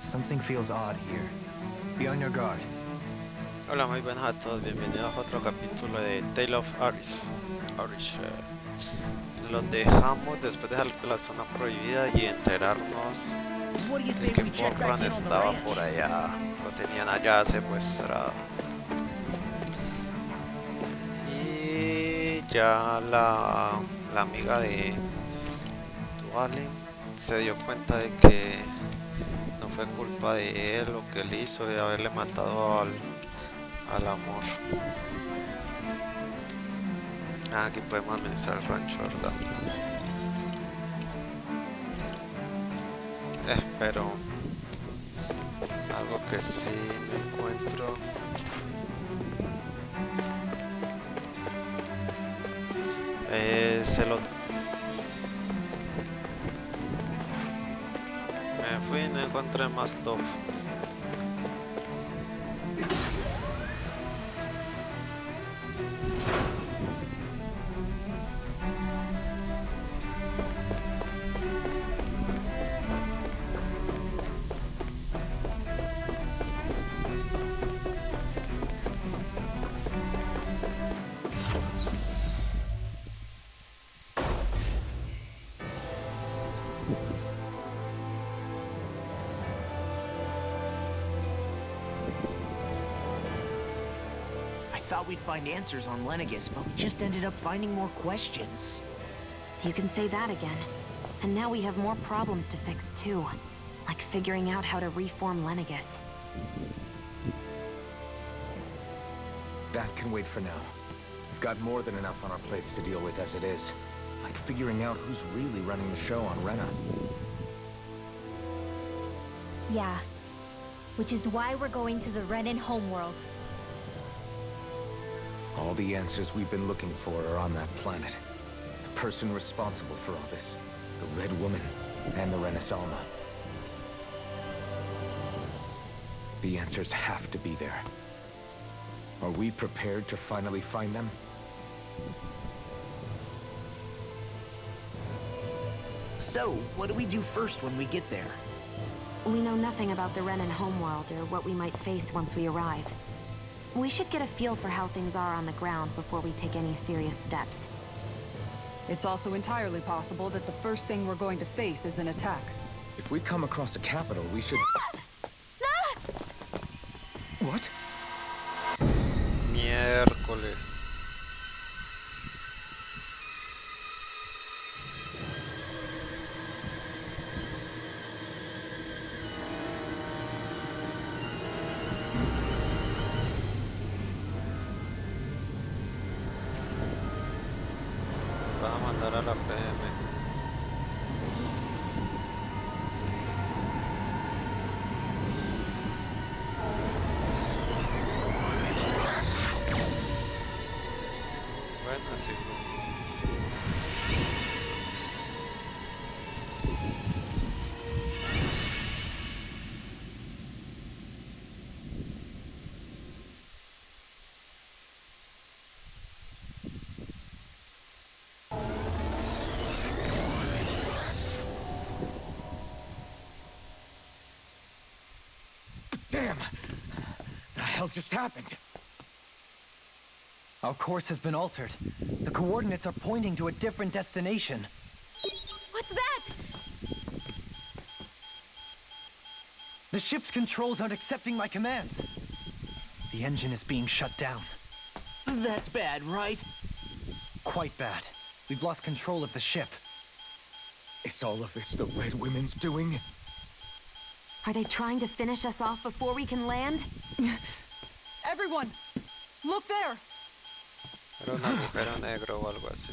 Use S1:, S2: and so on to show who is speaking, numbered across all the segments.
S1: Something feels odd here. Be on your guard.
S2: Hola, muy buenas a todos, bienvenidos a otro capítulo de Tale of Aris. Los dejamos después de salir de la zona prohibida y enterarnos de que Borran estaba por allá. Lo tenían allá secuestrado. Y ya la amiga de Duale se dio cuenta de que no fue culpa de él lo que él hizo de haberle matado al amor. Aquí podemos administrar el rancho, ¿verdad? Pero algo que sí no encuentro es el otro. Me fui y no encontré más tofu.
S3: Thought we'd find answers on Lenegis, but we just ended up finding more questions.
S4: You can say that again. And now we have more problems to fix too. Like figuring out how to reform Lenegis.
S1: That can wait for now. We've got more than enough on our plates to deal with as it is. Like figuring out who's really running the show on Rena.
S5: Yeah. Which is why we're going to the Renan homeworld.
S1: All the answers we've been looking for are on that planet. The person responsible for all this, the Red Woman, and the Renaissance. The answers have to be there. Are we prepared to finally find them?
S3: So, what do we do first when we get there?
S4: We know nothing about the Renan homeworld or what we might face once we arrive. We should get a feel for how things are on the ground before we take any serious steps.
S6: It's also entirely possible that the first thing we're going to face is an attack.
S1: If we come across a capital, we should... What?
S2: Miércoles. Vas a mandar a la PM. Bueno, así
S1: Damn! The hell just happened?
S7: Our course has been altered. The coordinates are pointing to a different destination.
S5: What's that?
S7: The ship's controls aren't accepting my commands. The engine is being shut down.
S3: That's bad, right?
S7: Quite bad. We've lost control of the ship.
S1: Is all of this the Red Women's doing?
S4: Are they trying to finish us off before we can land?
S6: Everyone! Look there!
S2: era un agujero negro o algo así.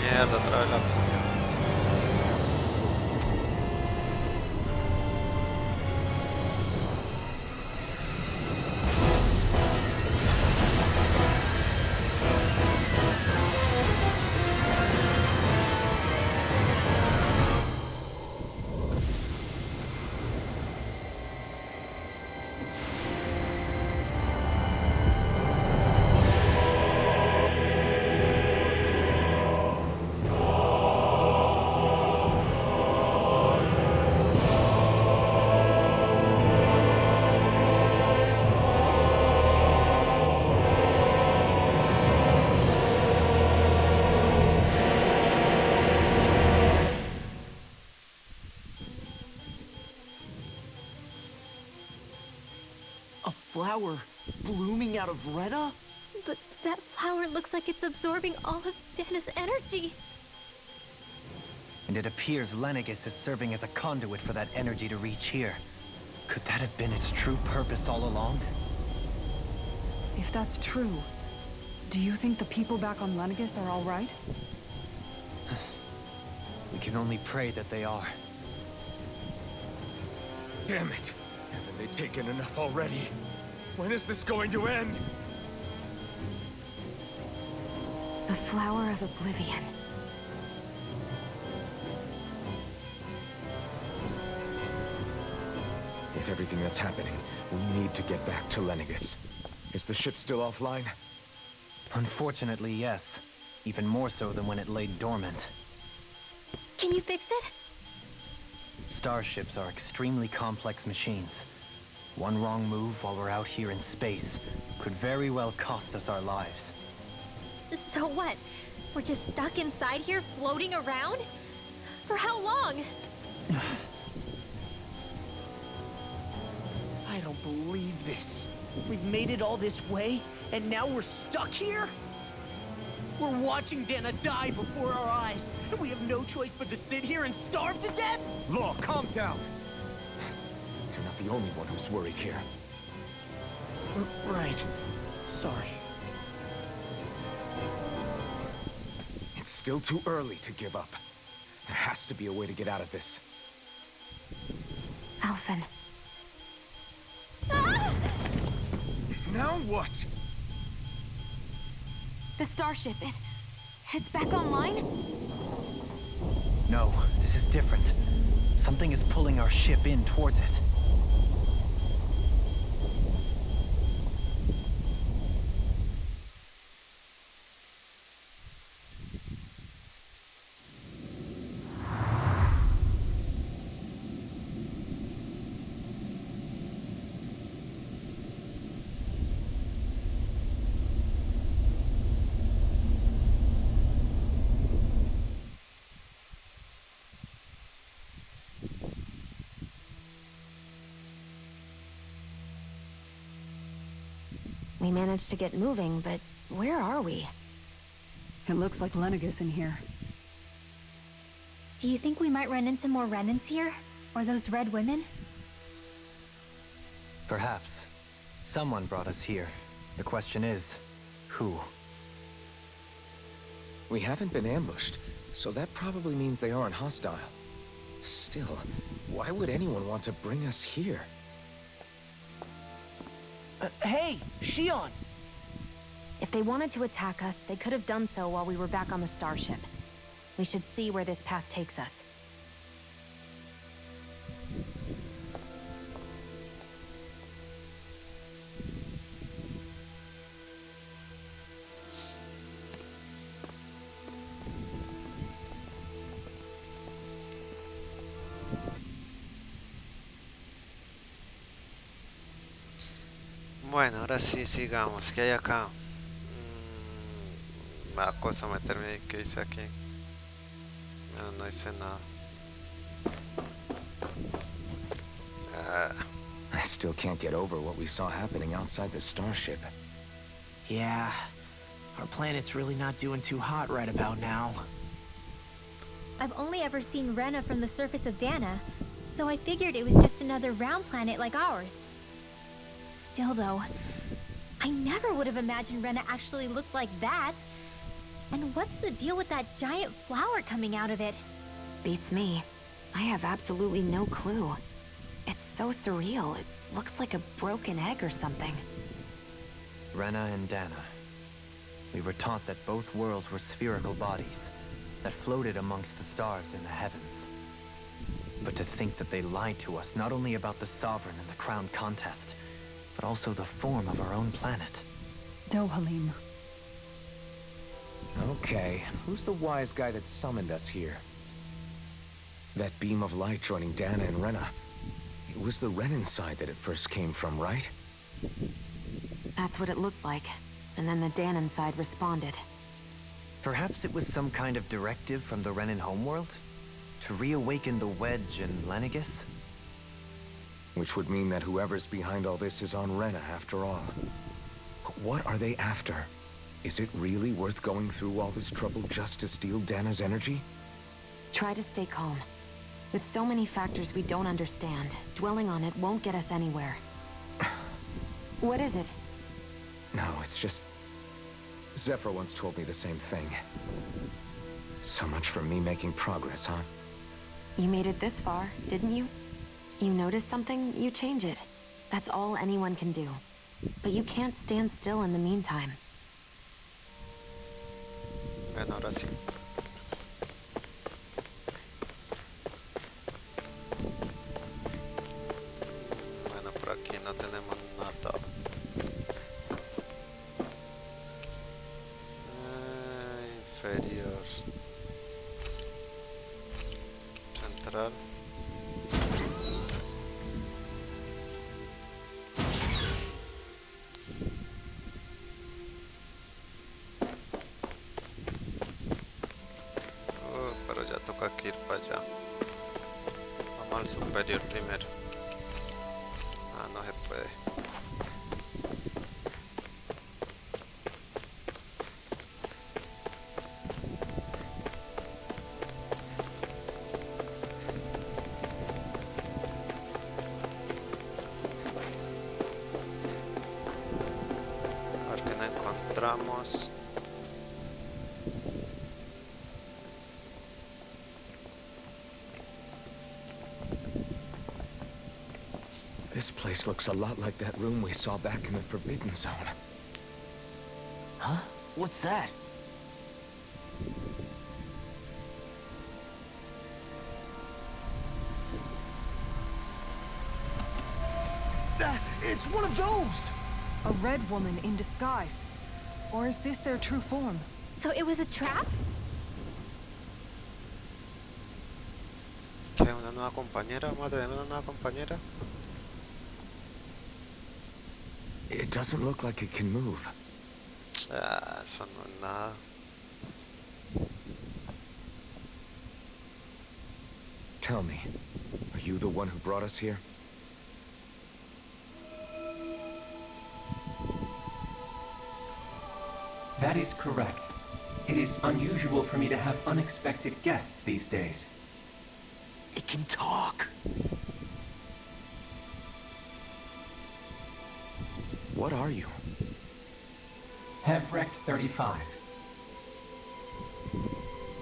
S2: Mierda, otra vez la cogió.
S3: A flower blooming out of Retta?
S5: But that flower looks like it's absorbing all of Dana's energy.
S7: And it appears Lenegis is serving as a conduit for that energy to reach here. Could that have been its true purpose all along?
S6: If that's true, do you think the people back on Lenegis are all right?
S7: We can only pray that they are.
S1: Damn it! Haven't they taken enough already? When is this going to end?
S4: The flower of oblivion.
S1: With everything that's happening, we need to get back to Lenegis. Is the ship still offline?
S7: Unfortunately, yes. Even more so than when it lay dormant.
S5: Can you fix it?
S7: Starships are extremely complex machines. One wrong move while we're out here in space could very well cost us our lives.
S5: So what? We're just stuck inside here, floating around? For how long?
S3: I don't believe this. We've made it all this way, and now we're stuck here? We're watching Dana die before our eyes, and we have no choice but to sit here and starve to death?
S1: Law, calm down! You're not the only one who's worried here.
S3: Right. Sorry.
S1: It's still too early to give up. There has to be a way to get out of this.
S4: Alphen.
S1: Now what?
S4: The starship, it's back online?
S7: No, this is different. Something is pulling our ship in towards it.
S4: We managed to get moving, but where are we?
S6: It looks like Lenegis in here.
S5: Do you think we might run into more Renans here? Or those red women?
S7: Perhaps. Someone brought us here. The question is, who?
S1: We haven't been ambushed, so that probably means they aren't hostile. Still, why would anyone want to bring us here?
S3: Hey, Shion!
S4: If they wanted to attack us, they could have done so while we were back on the starship. We should see where this path takes us.
S2: Bueno, ahora sí, sigamos. ¿Qué hay acá? Me da cosa meterme ahí. ¿Qué dice aquí? No, no dice nada.
S1: I still can't get over what we saw happening outside the starship.
S3: Yeah, our planet's really not doing too hot right about now.
S5: I've only ever seen Rena from the surface of Dana, so I figured it was just another round planet like ours. Still though, I never would have imagined Rena actually looked like that. And what's the deal with that giant flower coming out of it?
S4: Beats me. I have absolutely no clue. It's so surreal. It looks like a broken egg or something.
S7: Rena and Dana. We were taught that both worlds were spherical bodies that floated amongst the stars in the heavens. But to think that they lied to us not only about the Sovereign and the Crown contest, but also the form of our own planet.
S6: Dohalim.
S1: Okay, who's the wise guy that summoned us here? That beam of light joining Dana and Rena. It was the Renin side that it first came from, right?
S4: That's what it looked like. And then the Danon side responded.
S7: Perhaps it was some kind of directive from the Renin homeworld? To reawaken the Wedge and Lenegis?
S1: Which would mean that whoever's behind all this is on Rena after all. But what are they after? Is it really worth going through all this trouble just to steal Dana's energy?
S4: Try to stay calm. With so many factors we don't understand, dwelling on it won't get us anywhere. What is it?
S1: No, it's just... Zephyr once told me the same thing. So much for me making progress, huh?
S4: You made it this far, didn't you? You notice something, you change it. That's all anyone can do. But you can't stand still in the meantime.
S2: Bueno, ahora sí. Bueno, por aquí no tenemos nada. Inferior. Central. Pero ya toca que ir para allá. Vamos al superior primero. Ah, no se puede. A ver qué nos encontramos.
S1: This place looks a lot like that room we saw back in the Forbidden Zone.
S3: Huh? What's that? It's one of those!
S6: A red woman in disguise. Or is this their true form?
S5: So it was a trap?
S2: ¿Qué? ¿Una nueva compañera? ¿Vamos a tener una nueva compañera?
S1: It doesn't look like it can move.
S2: Ah, eso no es nada.
S1: Tell me, are you the one who brought us here?
S8: That is correct. It is unusual for me to have unexpected guests these days.
S3: It can talk.
S1: What are you?
S8: Hevrect 35.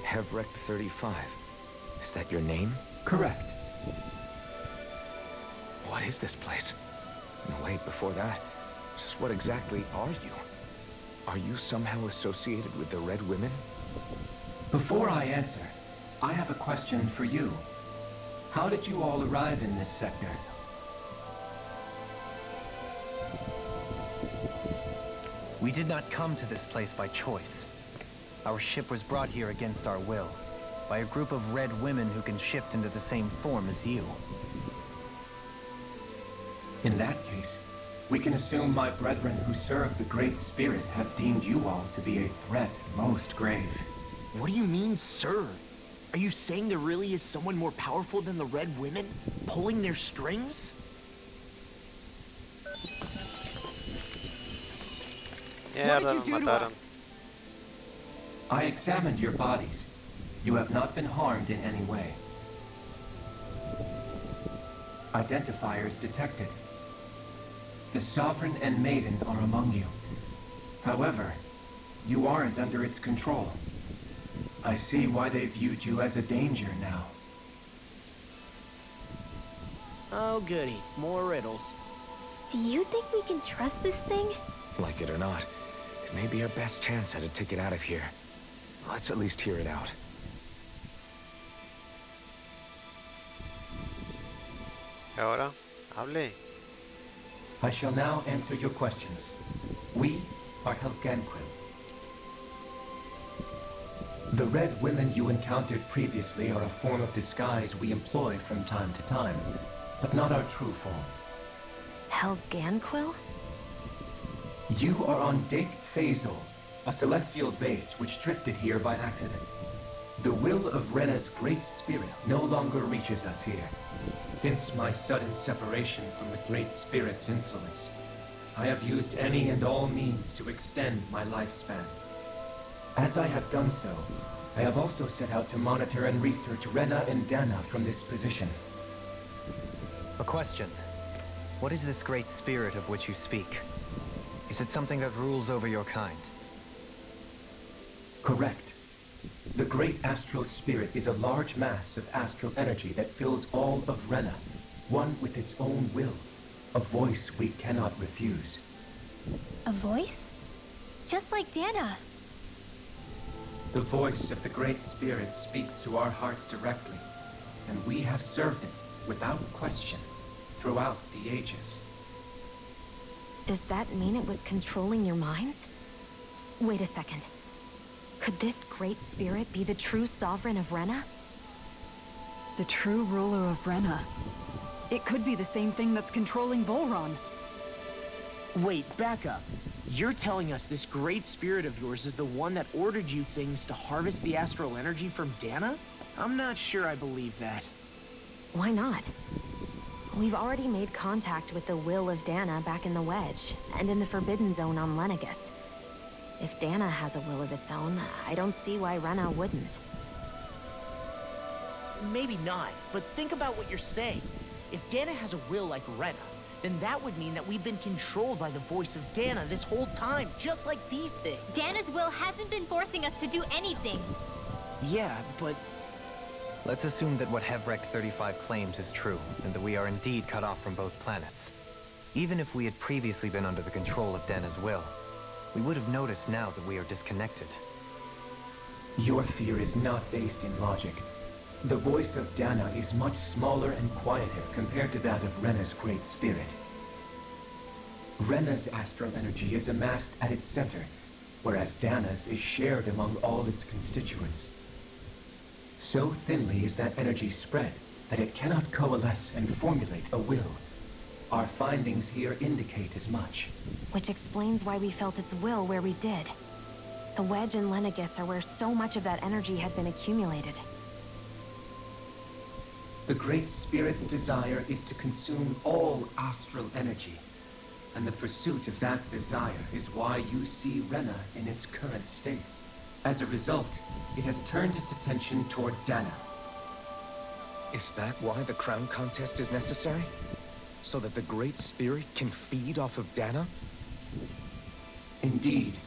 S1: Hevrect 35. Is that your name?
S8: Correct.
S1: What is this place? No, wait, before that, just what exactly are you? Are you somehow associated with the Red Women?
S8: Before I answer, I have a question for you. How did you all arrive in this sector?
S7: We did not come to this place by choice. Our ship was brought here against our will, by a group of red women who can shift into the same form as you.
S8: In that case, we can assume my brethren who serve the Great Spirit have deemed you all to be a threat most grave.
S3: What do you mean, serve? Are you saying there really is someone more powerful than the Red Women, pulling their strings?
S2: Mierda, nos mataron.
S8: I examined your bodies. You have not been harmed in any way. Identifiers detected. The Sovereign and Maiden are among you. However, you aren't under its control. I see why they viewed you as a danger now.
S3: Oh, goody. More riddles.
S5: Do you think we can trust this thing?
S1: Like it or not, it may be our best chance at a ticket out of here. Let's at least hear it out.
S2: Y ahora, hable.
S8: I shall now answer your questions. We are Helganquil. The red women you encountered previously are a form of disguise we employ from time to time, but not our true form.
S4: Helganquil?
S8: You are on Dake Phasal, a celestial base which drifted here by accident. The will of Rena's great spirit no longer reaches us here. Since my sudden separation from the Great Spirit's influence, I have used any and all means to extend my lifespan. As I have done so, I have also set out to monitor and research Rena and Dana from this position.
S7: A question. What is this great spirit of which you speak? Is it something that rules over your kind?
S8: Correct. The great astral spirit is a large mass of astral energy that fills all of Rena, one with its own will, a voice we cannot refuse.
S5: A voice? Just like Dana.
S8: The voice of the great spirit speaks to our hearts directly, and we have served it without question throughout the ages.
S4: Does that mean it was controlling your minds? Wait a second. Could this great spirit be the true sovereign of Rena?
S6: The true ruler of Rena. It could be the same thing that's controlling Volron.
S3: Wait, back up. You're telling us this great spirit of yours is the one that ordered you things to harvest the astral energy from Dana? I'm not sure I believe that.
S4: Why not? We've already made contact with the will of Dana back in the Wedge, and in the Forbidden Zone on Lenegus. If Dana has a will of its own, I don't see why Rena wouldn't.
S3: Maybe not, but think about what you're saying. If Dana has a will like Rena, then that would mean that we've been controlled by the voice of Dana this whole time, just like these things.
S5: Dana's will hasn't been forcing us to do anything.
S3: Yeah, but
S7: Let's assume that what Hevrect 35 claims is true, and that we are indeed cut off from both planets. Even if we had previously been under the control of Dana's will, we would have noticed now that we are disconnected.
S8: Your fear is not based in logic. The voice of Dana is much smaller and quieter compared to that of Rena's great spirit. Rena's astral energy is amassed at its center, whereas Dana's is shared among all its constituents. So thinly is that energy spread that it cannot coalesce and formulate a will. Our findings here indicate as much.
S4: Which explains why we felt its will where we did. The Wedge and Lenegus are where so much of that energy had been accumulated.
S8: The Great Spirit's desire is to consume all astral energy. And the pursuit of that desire is why you see Rena in its current state. As a result, it has turned its attention toward Dana.
S1: Is that why the crown contest is necessary? So that the Great Spirit can feed off of Dana?
S8: Indeed.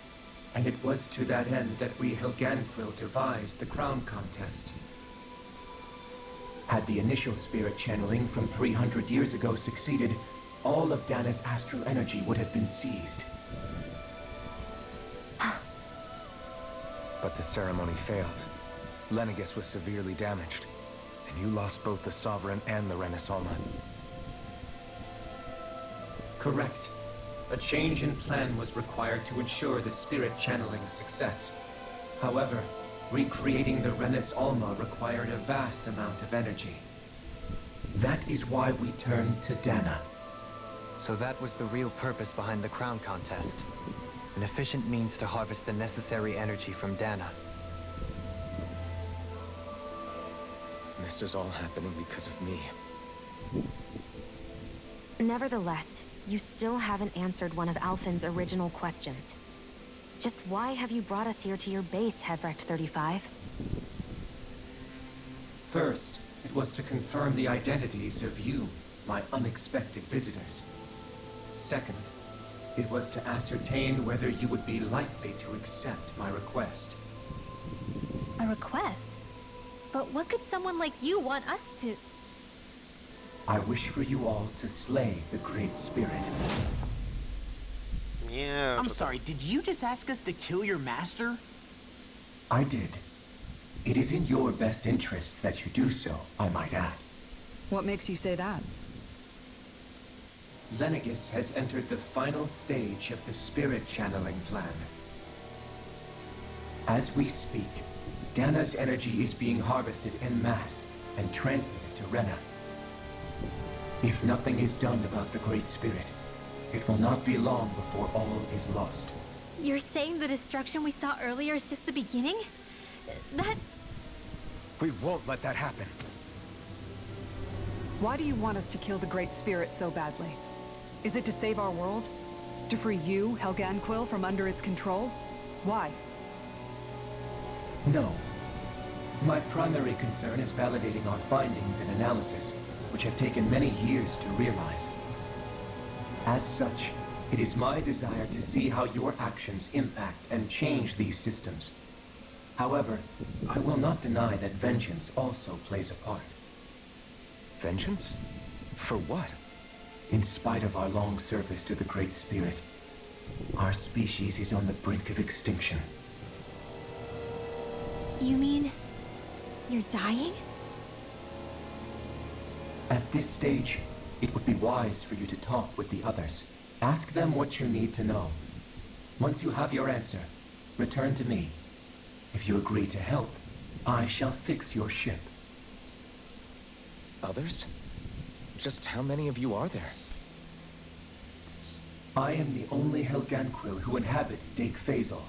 S8: And it was to that end that we Helganquil devised the crown contest. Had the initial spirit channeling from 300 years ago succeeded, all of Dana's astral energy would have been seized.
S1: But the ceremony failed. Lenegus was severely damaged, and you lost both the Sovereign and the Renaissance.
S8: Correct. A change in plan was required to ensure the spirit channeling's success. However, recreating the Renis Alma required a vast amount of energy. That is why we turned to Dana.
S7: So that was the real purpose behind the crown contest. An efficient means to harvest the necessary energy from Dana.
S1: This is all happening because of me.
S4: Nevertheless, you still haven't answered one of Alphen's original questions. Just why have you brought us here to your base, Hevrect 35?
S8: First, it was to confirm the identities of you, my unexpected visitors. Second, It was to ascertain whether you would be likely to accept my request.
S5: A request? But what could someone like you want us to...
S8: I wish for you all to slay the Great Spirit.
S2: Mierda.
S3: I'm sorry, did you just ask us to kill your master?
S8: I did. It is in your best interest that you do so, I might add.
S6: What makes you say that?
S8: Lenegis has entered the final stage of the spirit channeling plan. As we speak, Dana's energy is being harvested en masse and transmitted to Rena. If nothing is done about the Great Spirit, it will not be long before all is lost.
S5: You're saying the destruction we saw earlier is just the beginning? That...
S1: We won't let that happen.
S6: Why do you want us to kill the Great Spirit so badly? Is it to save our world? To free you, Helganquil, from under its control? Why?
S8: No. My primary concern is validating our findings and analysis, which have taken many years to realize. As such, it is my desire to see how your actions impact and change these systems. However, I will not deny that vengeance also plays a part.
S1: Vengeance? For what?
S8: In spite of our long service to the Great Spirit, our species is on the brink of extinction.
S5: You mean... you're dying?
S8: At this stage, it would be wise for you to talk with the others. Ask them what you need to know. Once you have your answer, return to me. If you agree to help, I shall fix your ship.
S1: Others? Just how many of you are there?
S8: I am the only Helganquil who inhabits Dake Phasal.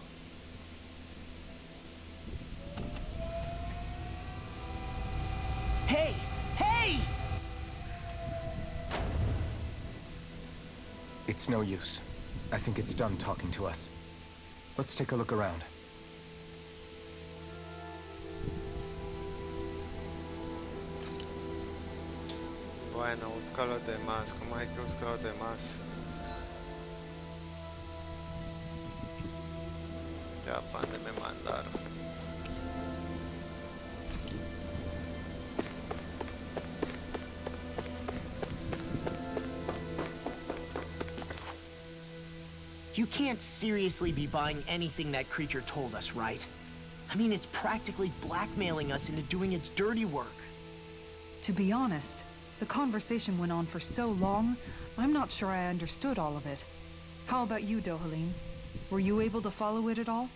S3: Hey! Hey!
S1: It's no use. I think it's done talking to us. Let's take a look around.
S2: Bueno, busca a los demás. ¿Cómo hay que buscar a los demás? Ya, ¿para dónde me mandaron?
S3: You can't seriously be buying anything that creature told us, right? I mean, it's practically blackmailing us into doing its dirty work.
S6: To be honest, the conversation went on for so long, I'm not sure I understood all of it. How about you, Dohalim? Were you able to follow it at all?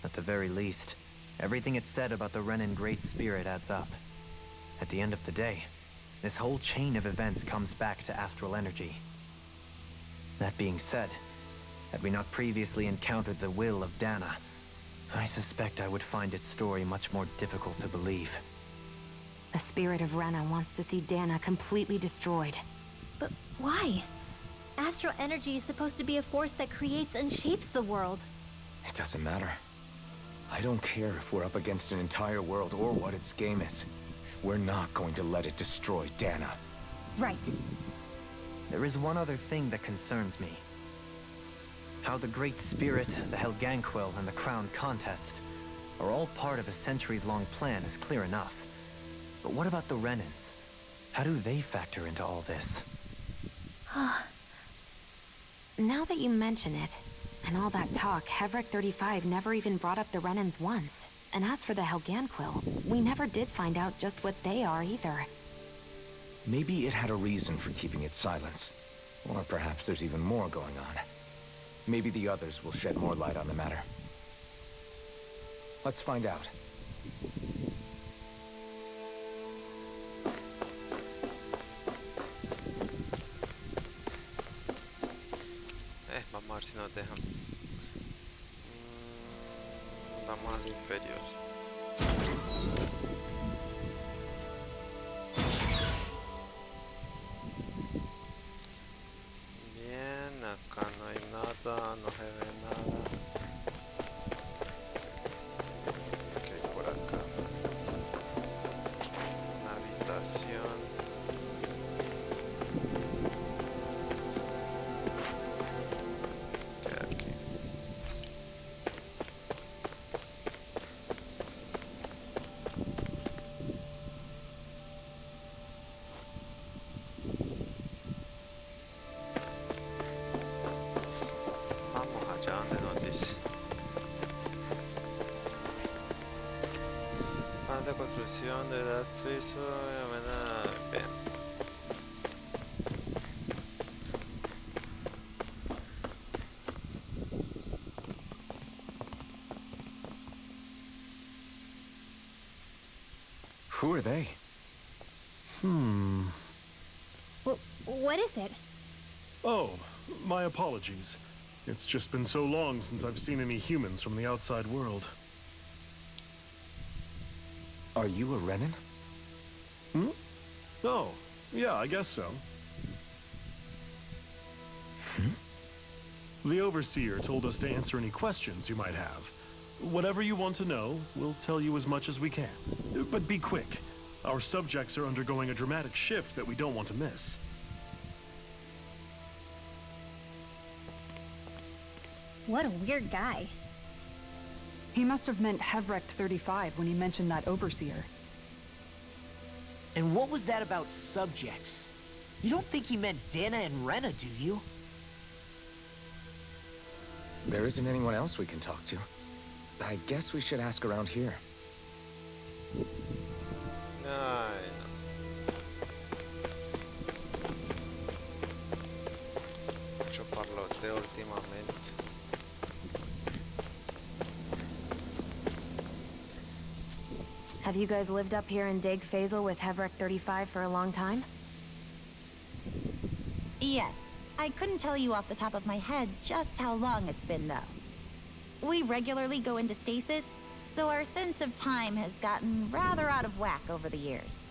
S7: At the very least, everything it said about the Renan Great Spirit adds up. At the end of the day, this whole chain of events comes back to astral energy. That being said, had we not previously encountered the will of Dana, I suspect I would find its story much more difficult to believe.
S4: The spirit of Rena wants to see Dana completely destroyed.
S5: But why? Astral energy is supposed to be a force that creates and shapes the world.
S1: It doesn't matter. I don't care if we're up against an entire world or what its game is. We're not going to let it destroy Dana.
S5: Right.
S7: There is one other thing that concerns me. How the Great Spirit, the Helganquil, and the Crown Contest are all part of a centuries-long plan is clear enough. But what about the Renans? How do they factor into all this?
S4: Now that you mention it, and all that talk, Hevric 35 never even brought up the Renans once. And as for the Helganquil, we never did find out just what they are either.
S1: Maybe it had a reason for keeping its silence. Or perhaps there's even more going on. Maybe the others will shed more light on the matter. Let's find out.
S2: Vamos a ver si nos dejan. Vamos al inferior. Bien, acá no hay nada, no se ve nada. ¿Qué hay por acá? Una habitación. destrucción de Realidad Bien.
S1: Who are they?
S5: What is it?
S9: Oh, my apologies. It's just been so long since I've seen any humans from the outside world.
S1: Are you a Renan?
S9: Oh, yeah, I guess so. The Overseer told us to answer any questions you might have. Whatever you want to know, we'll tell you as much as we can. But be quick. Our subjects are undergoing a dramatic shift that we don't want to miss.
S5: What a weird guy.
S6: He must have meant Hevrect 35 when he mentioned that Overseer.
S3: And what was that about subjects? You don't think he meant Dana and Rena, do you?
S1: There isn't anyone else we can talk to. I guess we should ask around here.
S2: Ay, no. Mucho parloteo últimamente.
S4: Have you guys lived up here in Dig Faisal with Hevrek 35 for a long time?
S10: Yes. I couldn't tell you off the top of my head just how long it's been, though. We regularly go into stasis, so our sense of time has gotten rather out of whack over the years.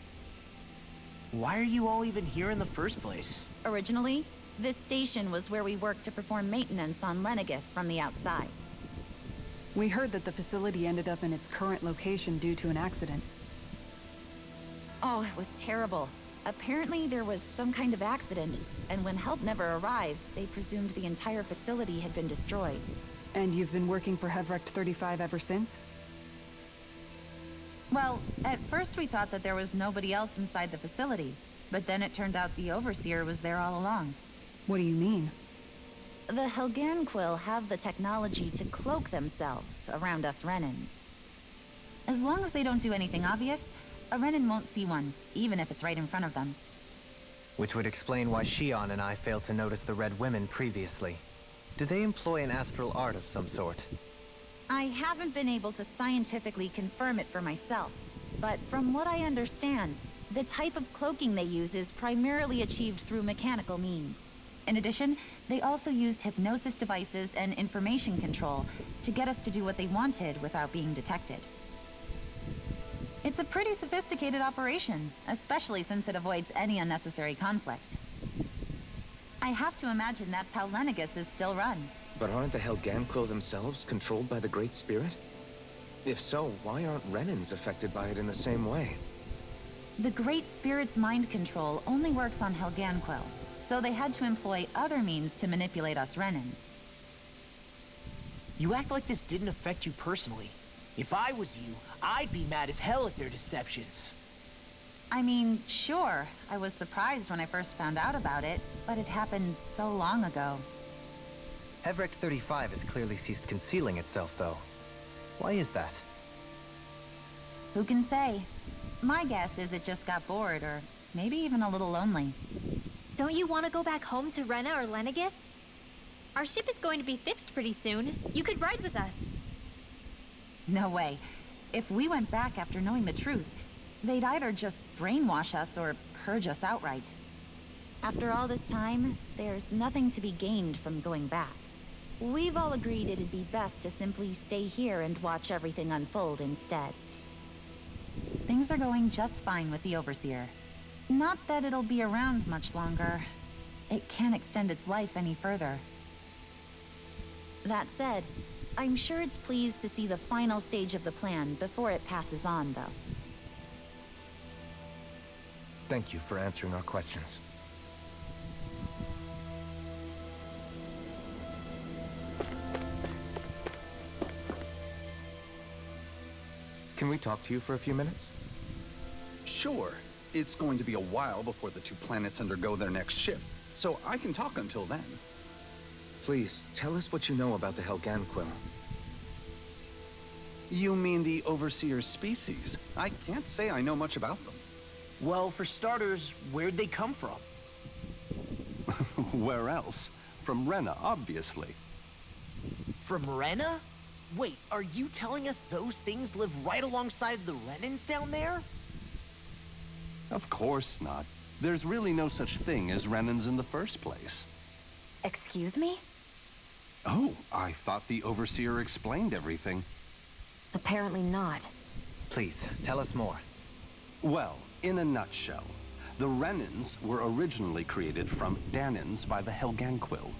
S3: Why are you all even here in the first place?
S10: Originally, this station was where we worked to perform maintenance on Lenegis from the outside.
S6: We heard that the facility ended up in its current location due to an accident.
S10: Oh, it was terrible. Apparently there was some kind of accident, and when help never arrived, they presumed the entire facility had been destroyed.
S6: And you've been working for Hevrect 35 ever since?
S10: Well, at first we thought that there was nobody else inside the facility, but then it turned out the Overseer was there all along.
S6: What do you mean?
S10: The Helganquil have the technology to cloak themselves around us Renans. As long as they don't do anything obvious, a Renan won't see one, even if it's right in front of them.
S7: Which would explain why Shion and I failed to notice the Red Women previously. Do they employ an astral art of some sort?
S10: I haven't been able to scientifically confirm it for myself, but from what I understand, the type of cloaking they use is primarily achieved through mechanical means. In addition, they also used hypnosis devices and information control to get us to do what they wanted without being detected. It's a pretty sophisticated operation, especially since it avoids any unnecessary conflict. I have to imagine that's how Lenegis is still run.
S1: But aren't the Helganquil themselves controlled by the Great Spirit? If so, why aren't Renans affected by it in the same way?
S10: The Great Spirit's mind control only works on Helganquil, so they had to employ other means to manipulate us Renans.
S3: You act like this didn't affect you personally. If I was you, I'd be mad as hell at their deceptions.
S10: I mean, sure, I was surprised when I first found out about it, but it happened so long ago.
S7: Hevrect 35 has clearly ceased concealing itself, though. Why is that?
S10: Who can say? My guess is it just got bored, or maybe even a little lonely.
S5: Don't you want to go back home to Rena or Lenegis? Our ship is going to be fixed pretty soon. You could ride with us.
S10: No way. If we went back after knowing the truth, they'd either just brainwash us or purge us outright. After all this time, there's nothing to be gained from going back. We've all agreed it'd be best to simply stay here and watch everything unfold instead. Things are going just fine with the Overseer. Not that it'll be around much longer. It can't extend its life any further. That said, I'm sure it's pleased to see the final stage of the plan before it passes on, though.
S1: Thank you for answering our questions. Can we talk to you for a few minutes?
S11: Sure. It's going to be a while before the two planets undergo their next shift, so I can talk until then.
S1: Please, tell us what you know about the Helganquil.
S11: You mean the Overseer species? I can't say I know much about them.
S3: Well, for starters, where'd they come from?
S11: Where else? From Rena, obviously.
S3: From Rena? Wait, are you telling us those things live right alongside the Renans down there?
S11: Of course not. There's really no such thing as Renans in the first place.
S4: Excuse me?
S11: Oh, I thought the Overseer explained everything.
S4: Apparently not.
S7: Please, tell us more.
S11: Well, in a nutshell, the Renans were originally created from Danans by the Helganquil.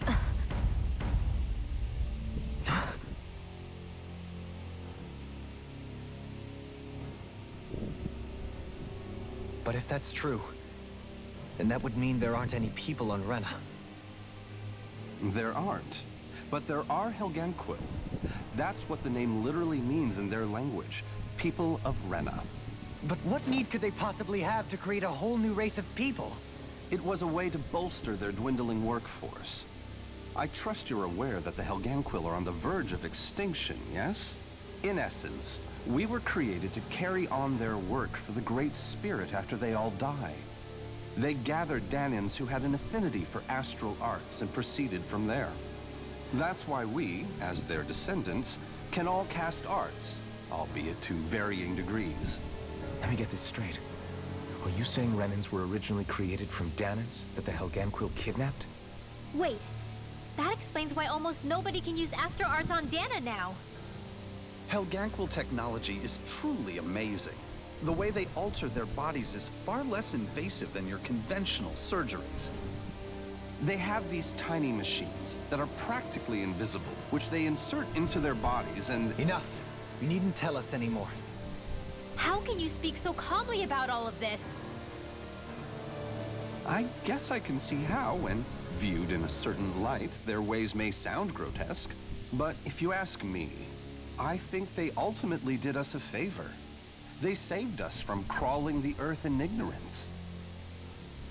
S7: But if that's true, then that would mean there aren't any people on Rena.
S11: There aren't. But there are Helganquil. That's what the name literally means in their language. People of Rena.
S7: But what need could they possibly have to create a whole new race of people?
S11: It was a way to bolster their dwindling workforce. I trust you're aware that the Helganquil are on the verge of extinction, yes? In essence, we were created to carry on their work for the Great Spirit after they all die. They gathered Danans who had an affinity for astral arts and proceeded from there. That's why we, as their descendants, can all cast arts, albeit to varying degrees.
S1: Let me get this straight. Are you saying Renans were originally created from Danans that the Helganquil kidnapped?
S5: Wait, that explains why almost nobody can use astral arts on Dana now.
S11: Helganquil technology is truly amazing. The way they alter their bodies is far less invasive than your conventional surgeries. They have these tiny machines that are practically invisible, which they insert into their bodies and...
S7: Enough! You needn't tell us anymore.
S5: How can you speak so calmly about all of this?
S11: I guess I can see how, when viewed in a certain light, their ways may sound grotesque. But if you ask me, I think they ultimately did us a favor. They saved us from crawling the earth in ignorance.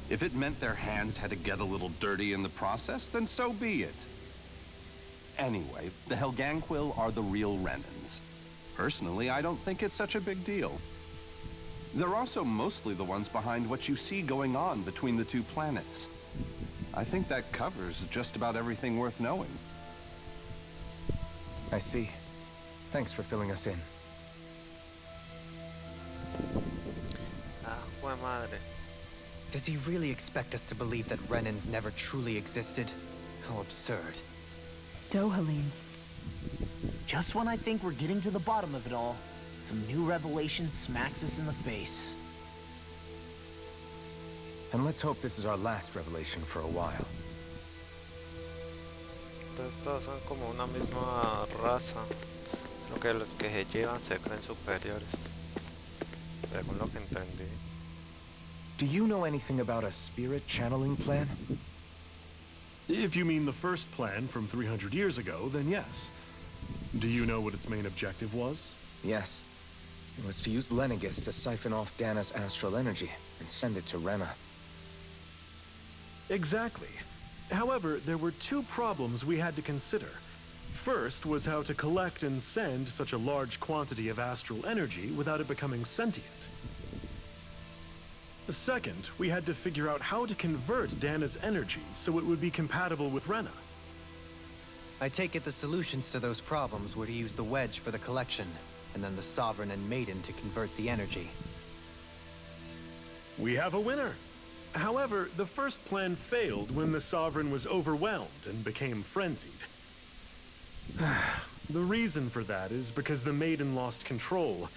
S11: If it meant their hands had to get a little dirty in the process, then so be it. Anyway, the Helganquil are the real Renans. Personally, I don't think it's such a big deal. They're also mostly the ones behind what you see going on between the two planets. I think that covers just about everything worth knowing.
S1: I see. Thanks for filling us in.
S2: Ah, jue madre.
S7: Does he really expect us to believe that Renans never truly existed? How absurd.
S6: Dohalim.
S3: Just when I think we're getting to the bottom of it all, some new revelation smacks us in the face.
S1: And let's hope this is our last revelation for a while.
S2: Entonces todos son como una misma raza, solo que los que se llevan se creen superiores, según lo que entendí.
S1: Do you know anything about a spirit channeling plan?
S9: If you mean the first plan from 300 years ago, then yes. Do you know what its main objective was?
S1: Yes. It was to use Lenegis to siphon off Dana's astral energy and send it to Rena.
S9: Exactly. However, there were two problems we had to consider. First was how to collect and send such a large quantity of astral energy without it becoming sentient. Second, we had to figure out how to convert Dana's energy so it would be compatible with Rena.
S7: I take it the solutions to those problems were to use the wedge for the collection, and then the Sovereign and Maiden to convert the energy.
S9: We have a winner. However, the first plan failed when the Sovereign was overwhelmed and became frenzied. The reason for that is because the Maiden lost control.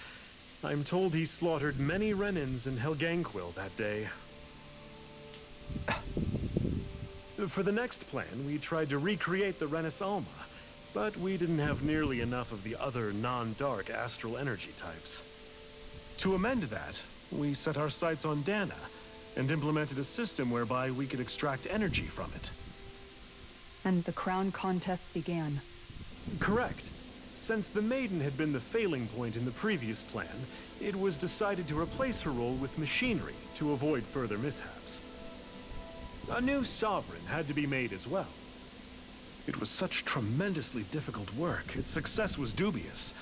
S9: I'm told he slaughtered many Renans and Helganquil that day. For the next plan, we tried to recreate the Renis Alma, but we didn't have nearly enough of the other non-dark astral energy types. To amend that, we set our sights on Dana, and implemented a system whereby we could extract energy from it.
S6: And the crown contest began.
S9: Correct. Since the Maiden had been the failing point in the previous plan, it was decided to replace her role with machinery to avoid further mishaps. A new Sovereign had to be made as well. It was such tremendously difficult work, its success was dubious.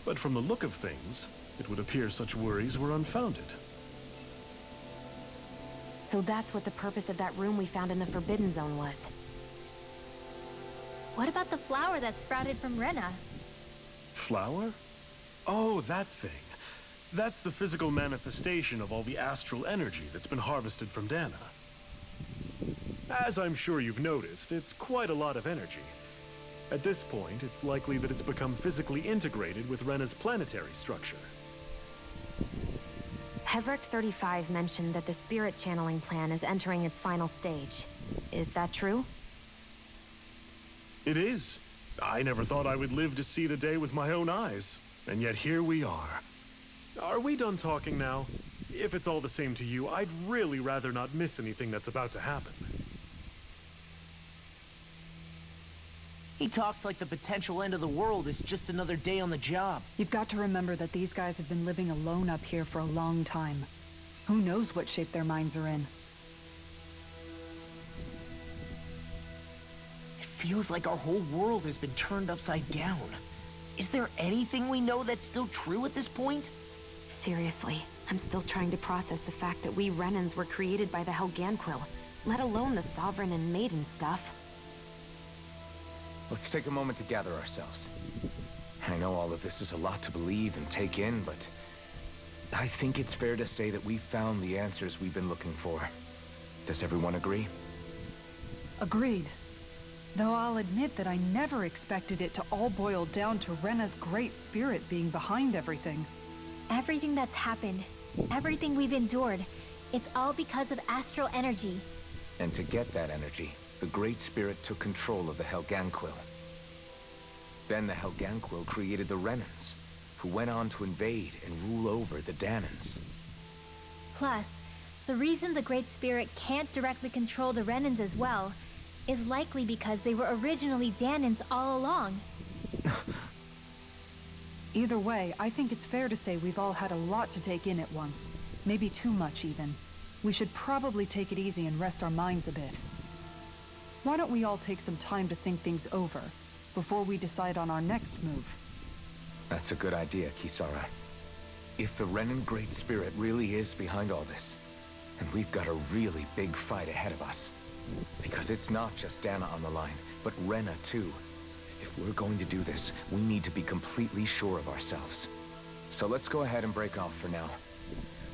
S9: But from the look of things, it would appear such worries were unfounded.
S4: So that's what the purpose of that room we found in the Forbidden Zone was.
S5: What about the flower that sprouted from Rena?
S9: Flower? Oh, that thing. That's the physical manifestation of all the astral energy that's been harvested from Dana. As I'm sure you've noticed, it's quite a lot of energy. At this point, it's likely that it's become physically integrated with Rena's planetary structure.
S4: Heverick 35 mentioned that the spirit channeling plan is entering its final stage. Is that true?
S9: It is. I never thought I would live to see the day with my own eyes, and yet here we are. Are we done talking now? If it's all the same to you, I'd really rather not miss anything that's about to happen.
S3: He talks like the potential end of the world is just another day on the job.
S6: You've got to remember that these guys have been living alone up here for a long time. Who knows what shape their minds are in?
S3: It feels like our whole world has been turned upside down. Is there anything we know that's still true at this point?
S4: Seriously, I'm still trying to process the fact that we Renans were created by the Helganquil, let alone the Sovereign and Maiden stuff.
S1: Let's take a moment to gather ourselves. I know all of this is a lot to believe and take in, but I think it's fair to say that we've found the answers we've been looking for. Does everyone agree?
S6: Agreed. Though I'll admit that I never expected it to all boil down to Rena's great spirit being behind everything.
S5: Everything that's happened, everything we've endured, it's all because of astral energy.
S1: And to get that energy, the Great Spirit took control of the Helganquil. Then the Helganquil created the Renans, who went on to invade and rule over the Danans.
S5: Plus, the reason the Great Spirit can't directly control the Renans as well is likely because they were originally Danans all along.
S6: Either way, I think it's fair to say we've all had a lot to take in at once. Maybe too much, even. We should probably take it easy and rest our minds a bit. Why don't we all take some time to think things over, before we decide on our next move?
S1: That's a good idea, Kisara. If the Renan Great Spirit really is behind all this, then we've got a really big fight ahead of us. Because it's not just Dana on the line, but Rena too. If we're going to do this, we need to be completely sure of ourselves. So let's go ahead and break off for now.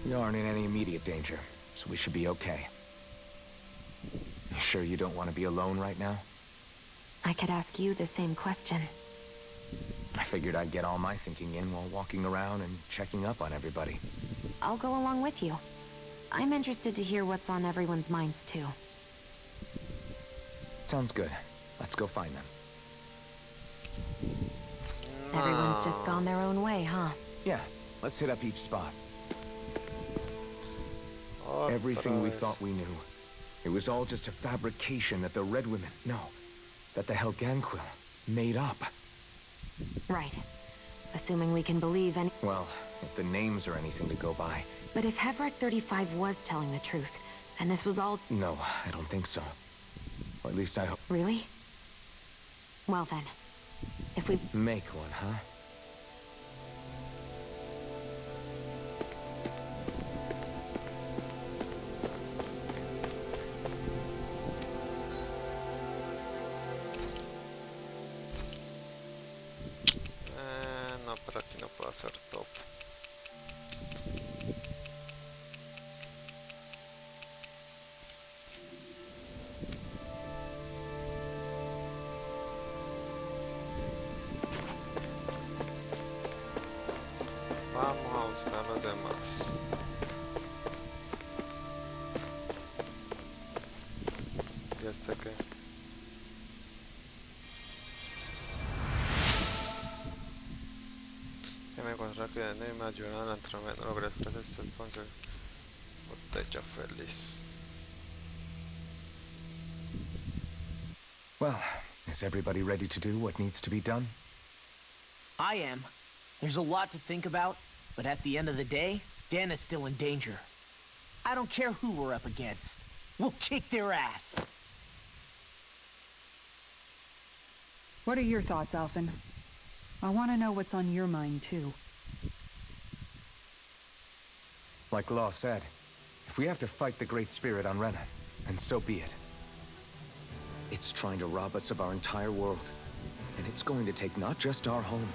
S1: We aren't in any immediate danger, so we should be okay. You sure you don't want to be alone right now?
S4: I could ask you the same question.
S1: I figured I'd get all my thinking in while walking around and checking up on everybody.
S4: I'll go along with you. I'm interested to hear what's on everyone's minds, too.
S1: Sounds good. Let's go find them.
S4: Everyone's just gone their own way, huh?
S1: Yeah, let's hit up each spot.
S2: Otra
S1: Everything we
S2: vez.
S1: thought we knew. It was all just a fabrication that the Red Women, no, that the Helganquil made up.
S4: Right. Assuming we can believe any—
S1: Well, if the names are anything to go by.
S4: But if Heverick 35 was telling the truth, and this was all—
S1: No, I don't think so. Or at least I hope.
S4: Really? Well then, if we—
S1: Make one, huh?
S2: No, pero aquí no puedo hacer top. Vamos a buscar los demás. ¿Y este qué? Que me encontré que y me ayudan a entrenamiento. Logré expresar este sponsor. Botella feliz.
S1: Well, is everybody ready to do what needs to be done?
S3: I am. There's a lot to think about, but at the end of the day, Dana's still in danger. I don't care who we're up against. We'll kick their ass.
S6: What are your thoughts, Alphen? I want to know what's on your mind, too.
S1: Like Law said, if we have to fight the Great Spirit on Rena, then so be it. It's trying to rob us of our entire world. And it's going to take not just our home,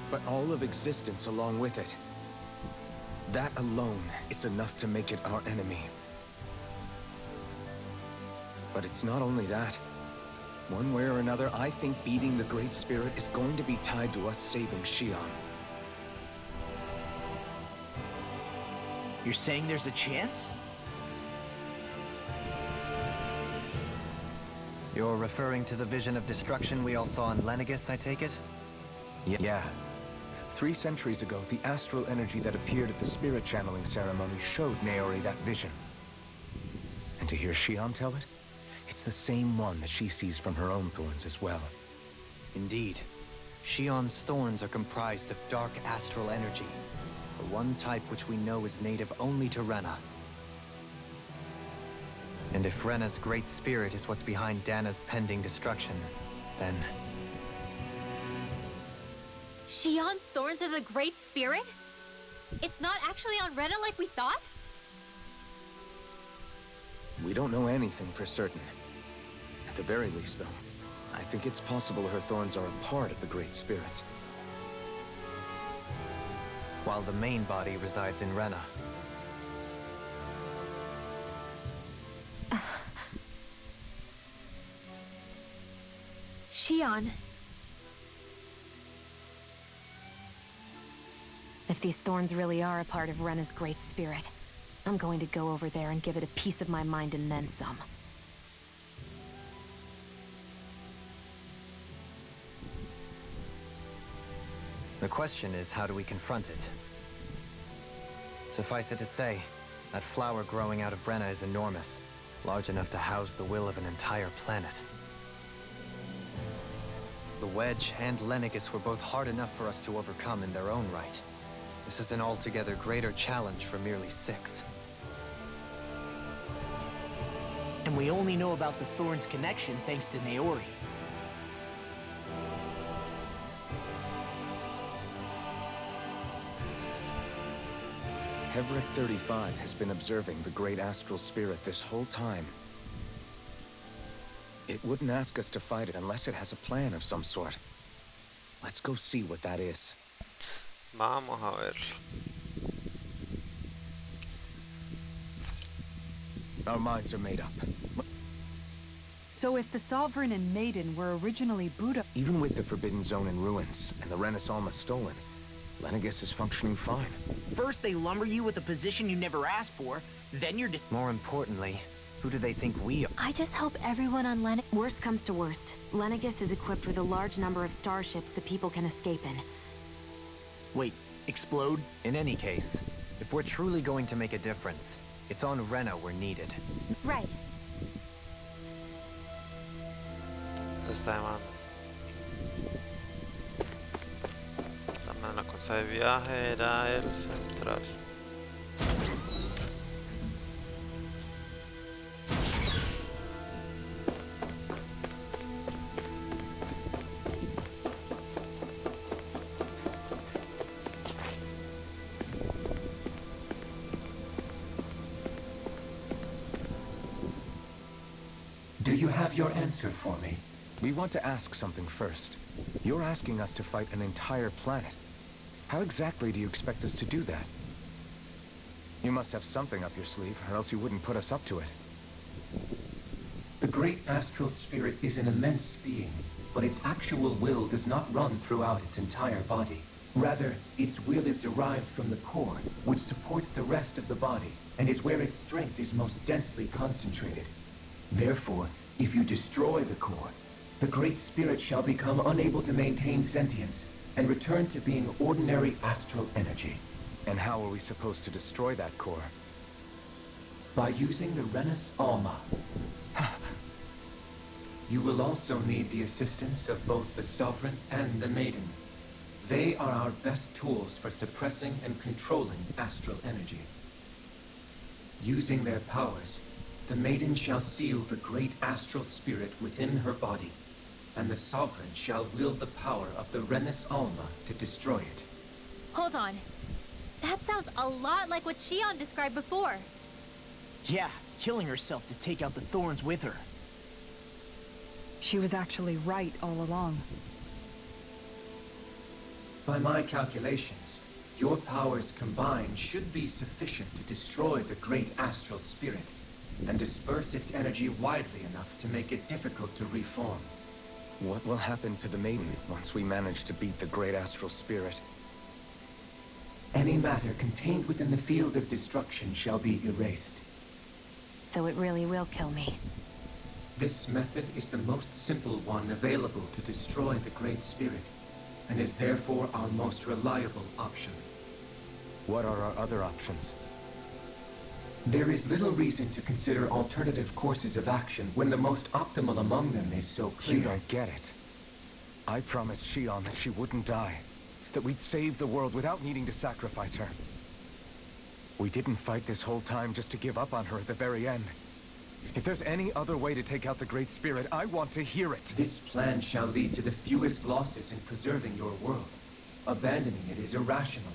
S1: but all of existence along with it. That alone is enough to make it our enemy. But it's not only that. One way or another, I think beating the Great Spirit is going to be tied to us saving Xion.
S3: You're saying there's a chance?
S7: You're referring to the vision of destruction we all saw in Lenegis, I take it?
S1: Yeah. 3 centuries ago, the astral energy that appeared at the spirit channeling ceremony showed Naori that vision. And to hear Xion tell it, it's the same one that she sees from her own thorns as well.
S7: Indeed. Xion's thorns are comprised of dark astral energy, the one type which we know is native only to Rena. And if Rena's great spirit is what's behind Dana's pending destruction, then...
S5: Xion's thorns are the Great Spirit? It's not actually on Rena like we thought?
S1: We don't know anything for certain. At the very least, though, I think it's possible her thorns are a part of the Great Spirit.
S7: While the main body resides in Rena.
S5: Xion.
S4: If these thorns really are a part of Rena's Great Spirit, I'm going to go over there and give it a piece of my mind and then some.
S7: The question is, how do we confront it? Suffice it to say, that flower growing out of Rena is enormous, large enough to house the will of an entire planet. The Wedge and Lenegis were both hard enough for us to overcome in their own right. This is an altogether greater challenge for merely 6.
S3: And we only know about the Thorns' connection thanks to Naori.
S1: Hevric 35 has been observing the Great Astral Spirit this whole time. It wouldn't ask us to fight it unless it has a plan of some sort. Let's go see what that is.
S2: Vamos a ver.
S1: Our minds are made up.
S6: So if the Sovereign and Maiden were originally Buddha...
S1: Even with the Forbidden Zone in ruins and the Renaissance stolen, Lenegis is functioning fine.
S3: First they lumber you with a position you never asked for, then you're
S7: More importantly, who do they think we are?
S5: I just hope everyone on Lenegis...
S4: Worst comes to worst, Lenegis is equipped with a large number of starships that people can escape in.
S3: Wait, explode?
S7: In any case, if we're truly going to make a difference, it's on Rena we're needed.
S5: Right.
S2: Está man. También la cosa de viaje era el central.
S8: Do you have your answer for me?
S1: We want to ask something first. You're asking us to fight an entire planet. How exactly do you expect us to do that? You must have something up your sleeve, or else you wouldn't put us up to it.
S8: The great astral spirit is an immense being, but its actual will does not run throughout its entire body. Rather, its will is derived from the core, which supports the rest of the body, and is where its strength is most densely concentrated. Therefore, if you destroy the core, the Great Spirit shall become unable to maintain sentience and return to being ordinary astral energy.
S1: And how are we supposed to destroy that core?
S8: By using the Renas Alma. You will also need the assistance of both the Sovereign and the Maiden. They are our best tools for suppressing and controlling astral energy. Using their powers, the Maiden shall seal the great astral spirit within her body. and the Sovereign shall wield the power of the Renis Alma to destroy it.
S5: Hold on. That sounds a lot like what Shion described before.
S3: Yeah, killing herself to take out the thorns with her.
S6: She was actually right all along.
S8: By my calculations, your powers combined should be sufficient to destroy the great astral spirit and disperse its energy widely enough to make it difficult to reform.
S1: What will happen to the maiden once we manage to beat the great astral spirit?
S8: Any matter contained within the field of destruction shall be erased.
S4: So it really will kill me.
S8: This method is the most simple one available to destroy the Great Spirit, and is therefore our most reliable option.
S1: What are our other options?
S8: There is little reason to consider alternative courses of action when the most optimal among them is so clear.
S1: You don't get it. I promised Shion that she wouldn't die, that we'd save the world without needing to sacrifice her. We didn't fight this whole time just to give up on her at the very end. If there's any other way to take out the Great Spirit, I want to hear it.
S8: This plan shall lead to the fewest losses in preserving your world. Abandoning it is irrational.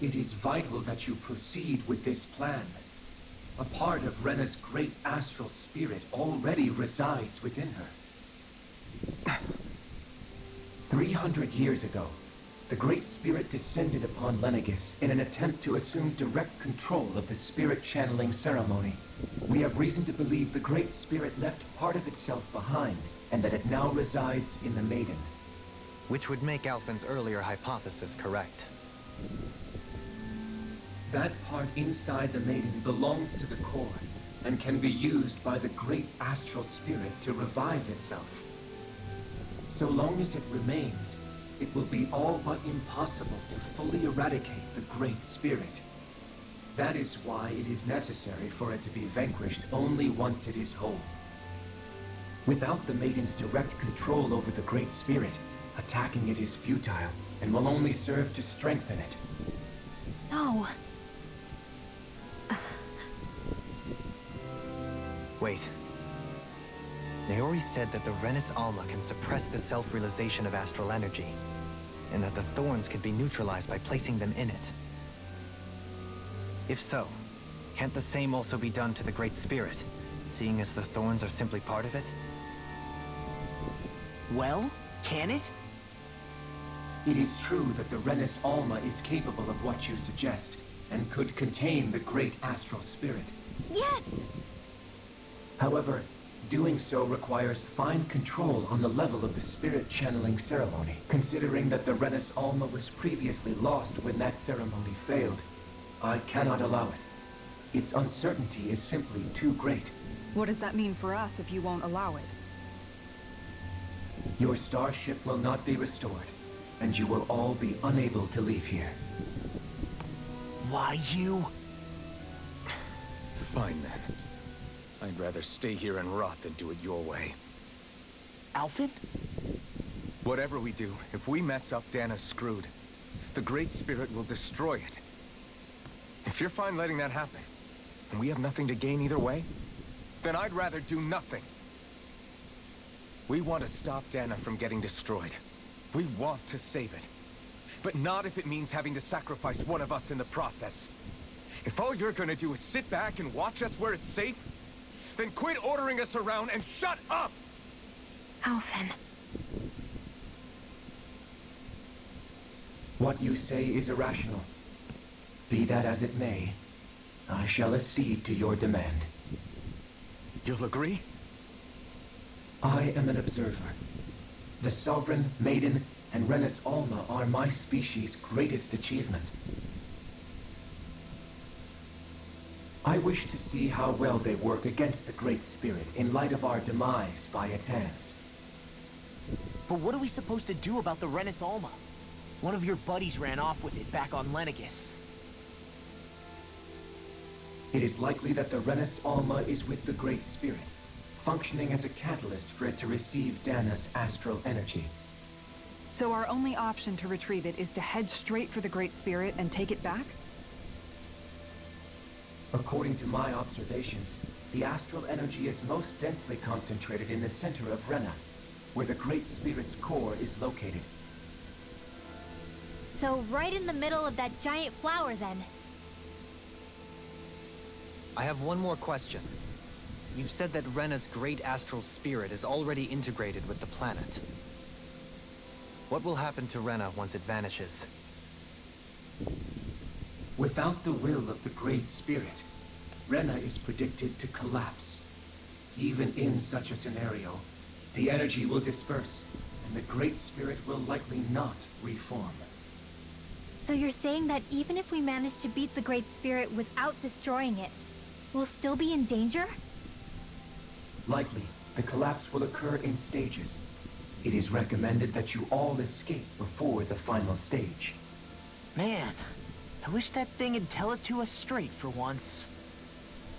S8: It is vital that you proceed with this plan. A part of Rena's great astral spirit already resides within her. 300 years ago, the Great Spirit descended upon Lenegis in an attempt to assume direct control of the spirit channeling ceremony. We have reason to believe the Great Spirit left part of itself behind, and that it now resides in the Maiden.
S7: Which would make Alphen's earlier hypothesis correct.
S8: That part inside the Maiden belongs to the core, and can be used by the great astral spirit to revive itself. So long as it remains, it will be all but impossible to fully eradicate the Great Spirit. That is why it is necessary for it to be vanquished only once it is whole. Without the Maiden's direct control over the Great Spirit, attacking it is futile, and will only serve to strengthen it.
S5: No.
S7: Wait. Naori said that the Renis Alma can suppress the self-realization of astral energy, and that the thorns could be neutralized by placing them in it. If so, can't the same also be done to the Great Spirit, seeing as the thorns are simply part of it?
S3: Well, can it?
S8: It is true that the Renis Alma is capable of what you suggest, and could contain the great astral spirit.
S5: Yes!
S8: However, doing so requires fine control on the level of the spirit channeling ceremony, considering that the Renis Alma was previously lost when that ceremony failed. I cannot allow it. Its uncertainty is simply too great.
S6: What does that mean for us if you won't allow it?
S8: Your starship will not be restored, and you will all be unable to leave here.
S3: Why you?
S1: Fine then. I'd rather stay here and rot than do it your way.
S3: Alphen?
S1: Whatever we do, if we mess up, Dana's screwed. The Great Spirit will destroy it. If you're fine letting that happen, and we have nothing to gain either way, then I'd rather do nothing. We want to stop Dana from getting destroyed. We want to save it. But not if it means having to sacrifice one of us in the process. If all you're gonna do is sit back and watch us where it's safe, then quit ordering us around and shut up!
S4: Alphen.
S8: What you say is irrational. Be that as it may, I shall accede to your demand.
S1: You'll agree?
S8: I am an observer. The Sovereign, Maiden, and Renis Alma are my species' greatest achievement. I wish to see how well they work against the Great Spirit in light of our demise by its hands.
S3: But what are we supposed to do about the Renis Alma? One of your buddies ran off with it back on Lenegis.
S8: It is likely that the Renis Alma is with the Great Spirit, functioning as a catalyst for it to receive Dana's astral energy.
S6: So our only option to retrieve it is to head straight for the Great Spirit and take it back?
S8: According to my observations, The astral energy is most densely concentrated in the center of Rena, where the Great Spirit's core is located.
S5: So right in the middle of that giant flower, then.
S7: I have one more question. You've said that Rena's great astral spirit is already integrated with the planet. What will happen to Rena once it vanishes?
S8: Without the will of the Great Spirit, Rena is predicted to collapse. Even in such a scenario, the energy will disperse, and the Great Spirit will likely not reform.
S5: So you're saying that even if we manage to beat the Great Spirit without destroying it, we'll still be in danger?
S8: Likely, the collapse will occur in stages. It is recommended that you all escape before the final stage.
S3: Man, I wish that thing would tell it to us straight for once.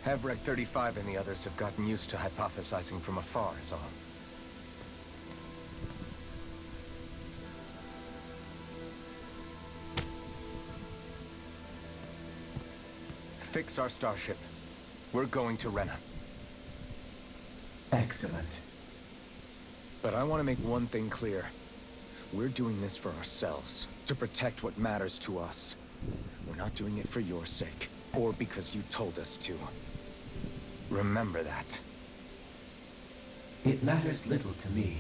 S1: Havrek 35 and the others have gotten used to hypothesizing from afar, is all. Fix our starship. We're going to Rena.
S8: Excellent.
S1: But I want to make one thing clear. We're doing this for ourselves, to protect what matters to us. We're not doing it for your sake, or because you told us to. Remember that.
S8: It matters little to me.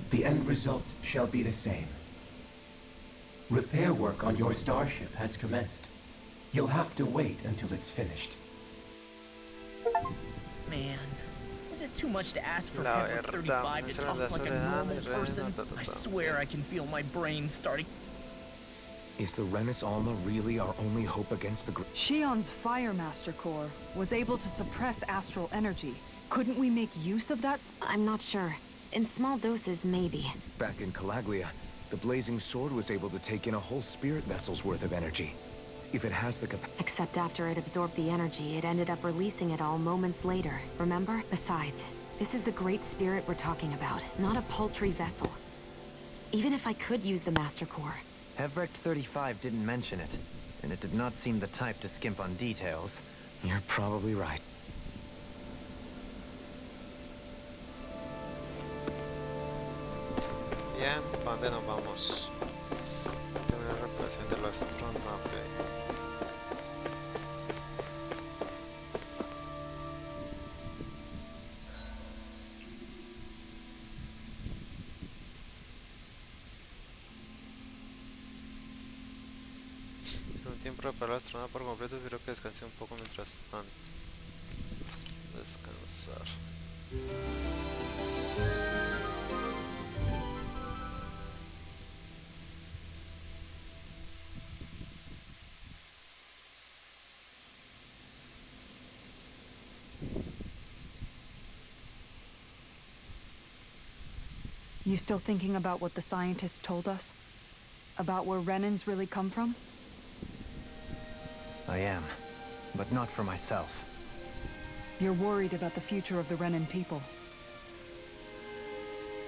S8: The end result shall be the same. Repair work on your starship has commenced. You'll have to wait until it's finished.
S3: Man, is it too much to ask for
S2: La
S3: Havrek
S2: verdad,
S3: 35 to
S2: esa
S3: talk
S2: verdad
S3: like a
S2: soledad
S3: normal
S2: y reina,
S3: person?
S2: ta, ta,
S3: I
S2: ta.
S3: swear I can feel my brain starting.
S1: Is the Renis Alma really our only hope against the
S6: Shion's Fire Master Core was able to suppress astral energy. Couldn't we make use of that?
S4: I'm not sure. In small doses, maybe.
S1: Back in Calaglia, the Blazing Sword was able to take in a whole spirit vessel's worth of energy. If it has the capacity.
S4: Except after it absorbed the energy, it ended up releasing it all moments later, remember? Besides, this is the Great Spirit we're talking about, not a paltry vessel. Even if I could use the Master Core.
S7: Havrek 35 didn't mention it, and it did not seem the type to skimp on details.
S1: You're probably right.
S2: Bien, ¿para dónde nos vamos? Tengo una reparación de la astronave. En un tiempo reparar la astronave por completo, espero que descanse un poco mientras tanto. Descansar.
S6: You still thinking about what the scientists told us? About where Renans really come from?
S7: I am, but not for myself.
S6: You're worried about the future of the Renan people.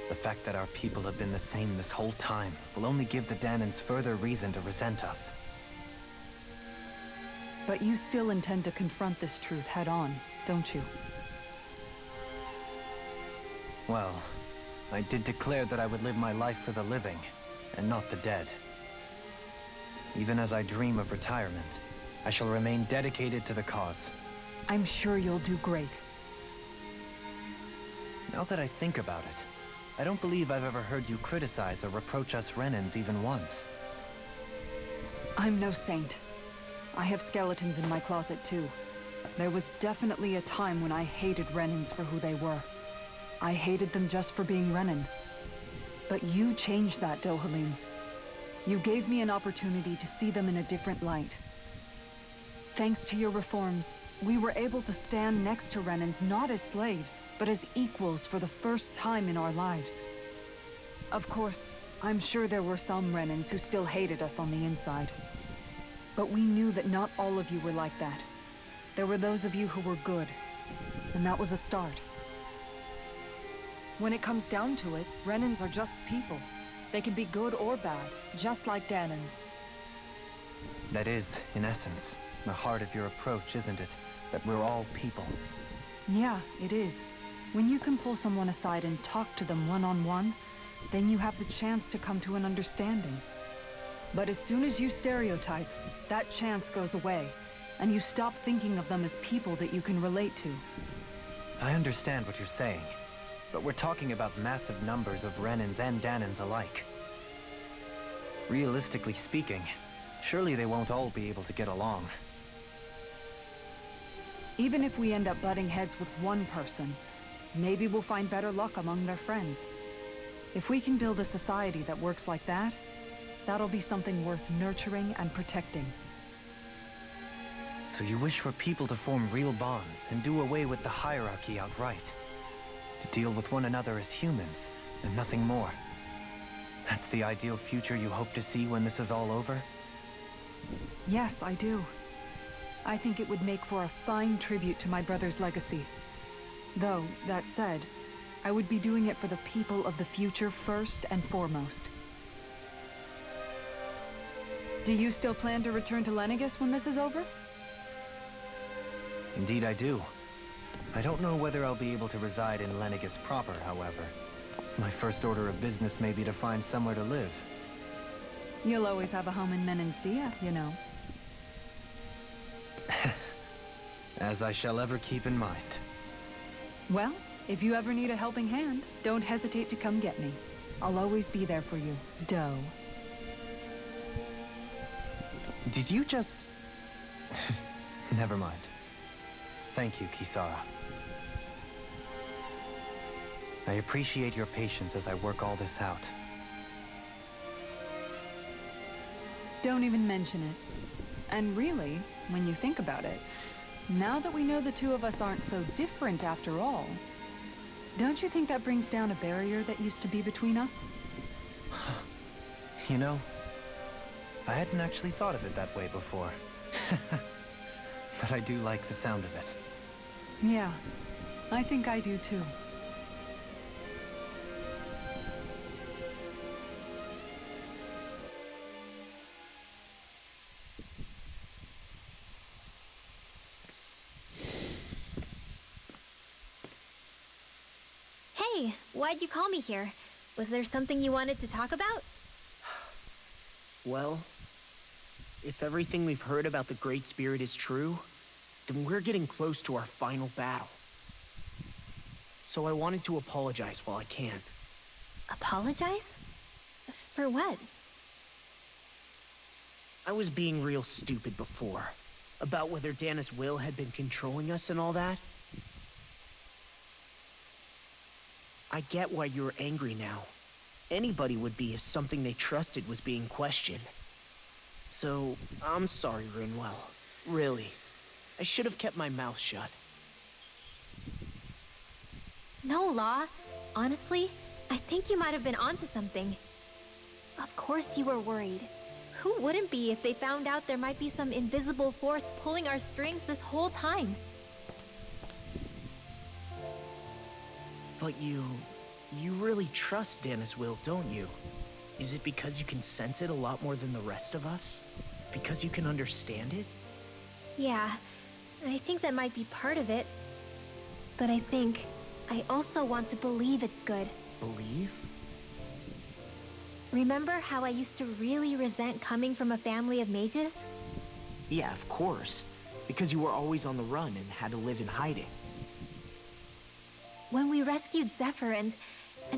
S7: The fact that our people have been the same this whole time will only give the Danans further reason to resent us.
S6: But you still intend to confront this truth head-on, don't you?
S7: Well, I did declare that I would live my life for the living, and not the dead. Even as I dream of retirement, I shall remain dedicated to the cause.
S6: I'm sure you'll do great.
S7: Now that I think about it, I don't believe I've ever heard you criticize or reproach us Renans even once.
S6: I'm no saint. I have skeletons in my closet too. There was definitely a time when I hated Renans for who they were. I hated them just for being Renan. But you changed that, Dohalim. You gave me an opportunity to see them in a different light. Thanks to your reforms, we were able to stand next to Renans not as slaves, but as equals for the first time in our lives. Of course, I'm sure there were some Renans who still hated us on the inside. But we knew that not all of you were like that. There were those of you who were good, and that was a start. When it comes down to it, Renans are just people. They can be good or bad, just like Danans.
S7: That is, in essence, the heart of your approach, isn't it? That we're all people.
S6: Yeah, it is. When you can pull someone aside and talk to them one-on-one, then you have the chance to come to an understanding. But as soon as you stereotype, that chance goes away, and you stop thinking of them as people that you can relate to.
S7: I understand what you're saying, but we're talking about massive numbers of Renans and Danans alike. Realistically speaking, surely they won't all be able to get along.
S6: Even if we end up butting heads with one person, maybe we'll find better luck among their friends. If we can build a society that works like that, that'll be something worth nurturing and protecting.
S7: So you wish for people to form real bonds and do away with the hierarchy outright? To deal with one another as humans, and nothing more? That's the ideal future you hope to see when this is all over?
S6: Yes, I do. I think it would make for a fine tribute to my brother's legacy. Though, that said, I would be doing it for the people of the future first and foremost. Do you still plan to return to Lenegis when this is over?
S7: Indeed I do. I don't know whether I'll be able to reside in Lenegis proper, however. My first order of business may be to find somewhere to live.
S6: You'll always have a home in Menancia, you know.
S7: As I shall ever keep in mind.
S6: Well, if you ever need a helping hand, don't hesitate to come get me. I'll always be there for you, Doe.
S7: Did you just... Never mind. Thank you, Kisara. I appreciate your patience as I work all this out.
S6: Don't even mention it. And really, when you think about it, now that we know the two of us aren't so different after all, don't you think that brings down a barrier that used to be between us?
S7: You know, I hadn't actually thought of it that way before. But I do like the sound of it.
S6: Yeah, I think I do too.
S5: Hey, why'd you call me here? Was there something you wanted to talk about?
S3: Well, if everything we've heard about the Great Spirit is true, then we're getting close to our final battle. So I wanted to apologize while I can.
S5: Apologize? For what?
S3: I was being real stupid before, about whether Dana's will had been controlling us and all that. I get why you're angry now. Anybody would be if something they trusted was being questioned. So, I'm sorry, Rinwell. Really. I should have kept my mouth shut.
S5: No, Law. Honestly, I think you might have been onto something. Of course you were worried. Who wouldn't be if they found out there might be some invisible force pulling our strings this whole time?
S3: But you really trust Dana's will, don't you? Is it because you can sense it a lot more than the rest of us? Because you can understand it?
S5: Yeah, I think that might be part of it. But I think I also want to believe it's good.
S3: Believe?
S5: Remember how I used to really resent coming from a family of mages?
S3: Yeah, of course. Because you were always on the run and had to live in hiding.
S5: When we rescued Zephyr and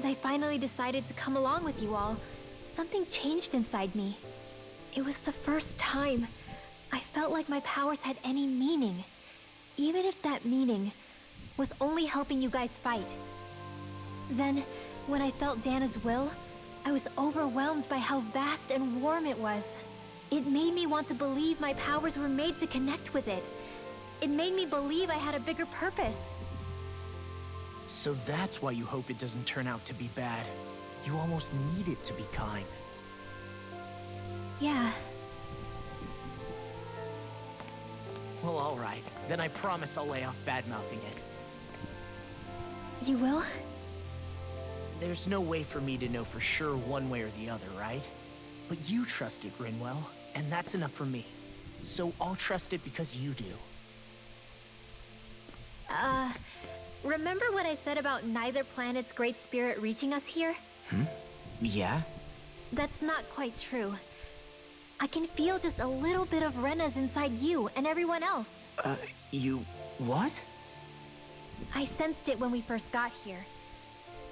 S5: I finally decided to come along with you all, something changed inside me. It was the first time I felt like my powers had any meaning, even if that meaning was only helping you guys fight. Then, when I felt Dana's will, I was overwhelmed by how vast and warm it was. It made me want to believe my powers were made to connect with it. It made me believe I had a bigger purpose.
S3: So that's why you hope it doesn't turn out to be bad. You almost need it to be kind.
S5: Yeah.
S3: Well, alright. Then I promise I'll lay off bad-mouthing it.
S5: You will?
S3: There's no way for me to know for sure one way or the other, right? But you trust it, Rinwell, and that's enough for me. So I'll trust it because you do.
S5: Remember what I said about neither planet's great spirit reaching us here?
S3: Yeah?
S5: That's not quite true. I can feel just a little bit of Rena's inside you and everyone else.
S3: You... what?
S5: I sensed it when we first got here.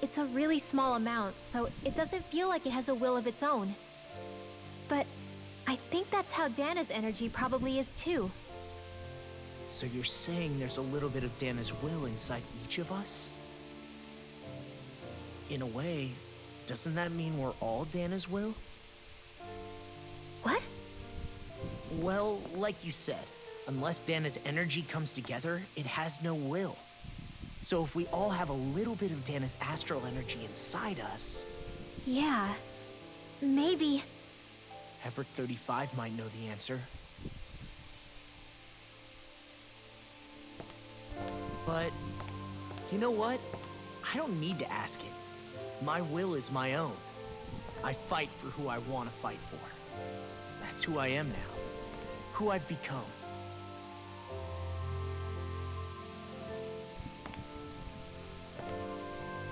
S5: It's a really small amount, so it doesn't feel like it has a will of its own. But I think that's how Dana's energy probably is too.
S3: So you're saying there's a little bit of Dana's will inside each of us? In a way, doesn't that mean we're all Dana's will?
S5: What?
S3: Well, like you said, unless Dana's energy comes together, it has no will. So if we all have a little bit of Dana's astral energy inside us...
S5: Yeah. Maybe...
S3: Heverick 35 might know the answer. But, you know what? I don't need to ask it. My will is my own. I fight for who I want to fight for. That's who I am now. Who I've become.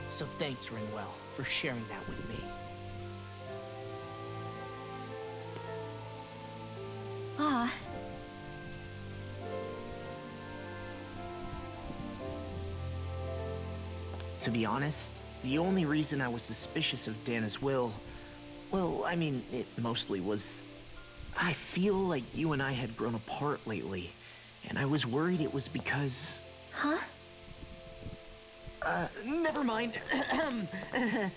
S3: So thanks, Rinwell, for sharing that with me.
S5: Ah.
S3: To be honest, the only reason I was suspicious of Dana's will... well, I mean, it mostly was... I feel like you and I had grown apart lately, and I was worried it was because...
S5: Huh?
S3: Never mind.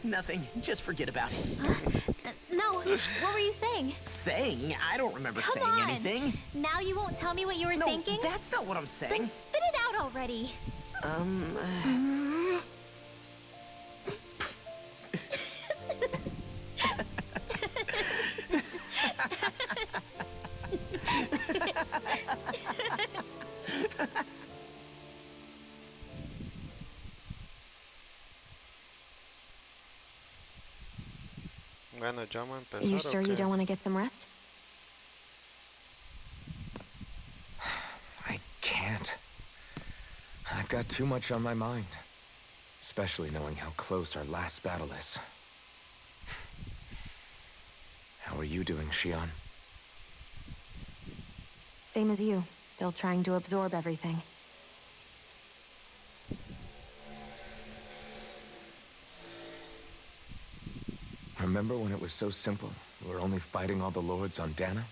S3: Nothing. Just forget about it.
S5: No, what were you saying?
S3: Saying? I don't remember
S5: Come
S3: saying
S5: on.
S3: anything.
S5: Now you won't tell me what you were thinking?
S3: No, that's not what I'm saying.
S5: Then spit it out already.
S2: Bueno, ya vamos a empezar.
S4: You sure
S2: ¿o
S4: you
S2: qué?
S4: don't want to get some rest?
S1: I can't. I've got too much on my mind. Especially knowing how close our last battle is. How are you doing, Shion?
S4: Same as you. Still trying to absorb everything.
S1: Remember when it was so simple? We were only fighting all the lords on Dana?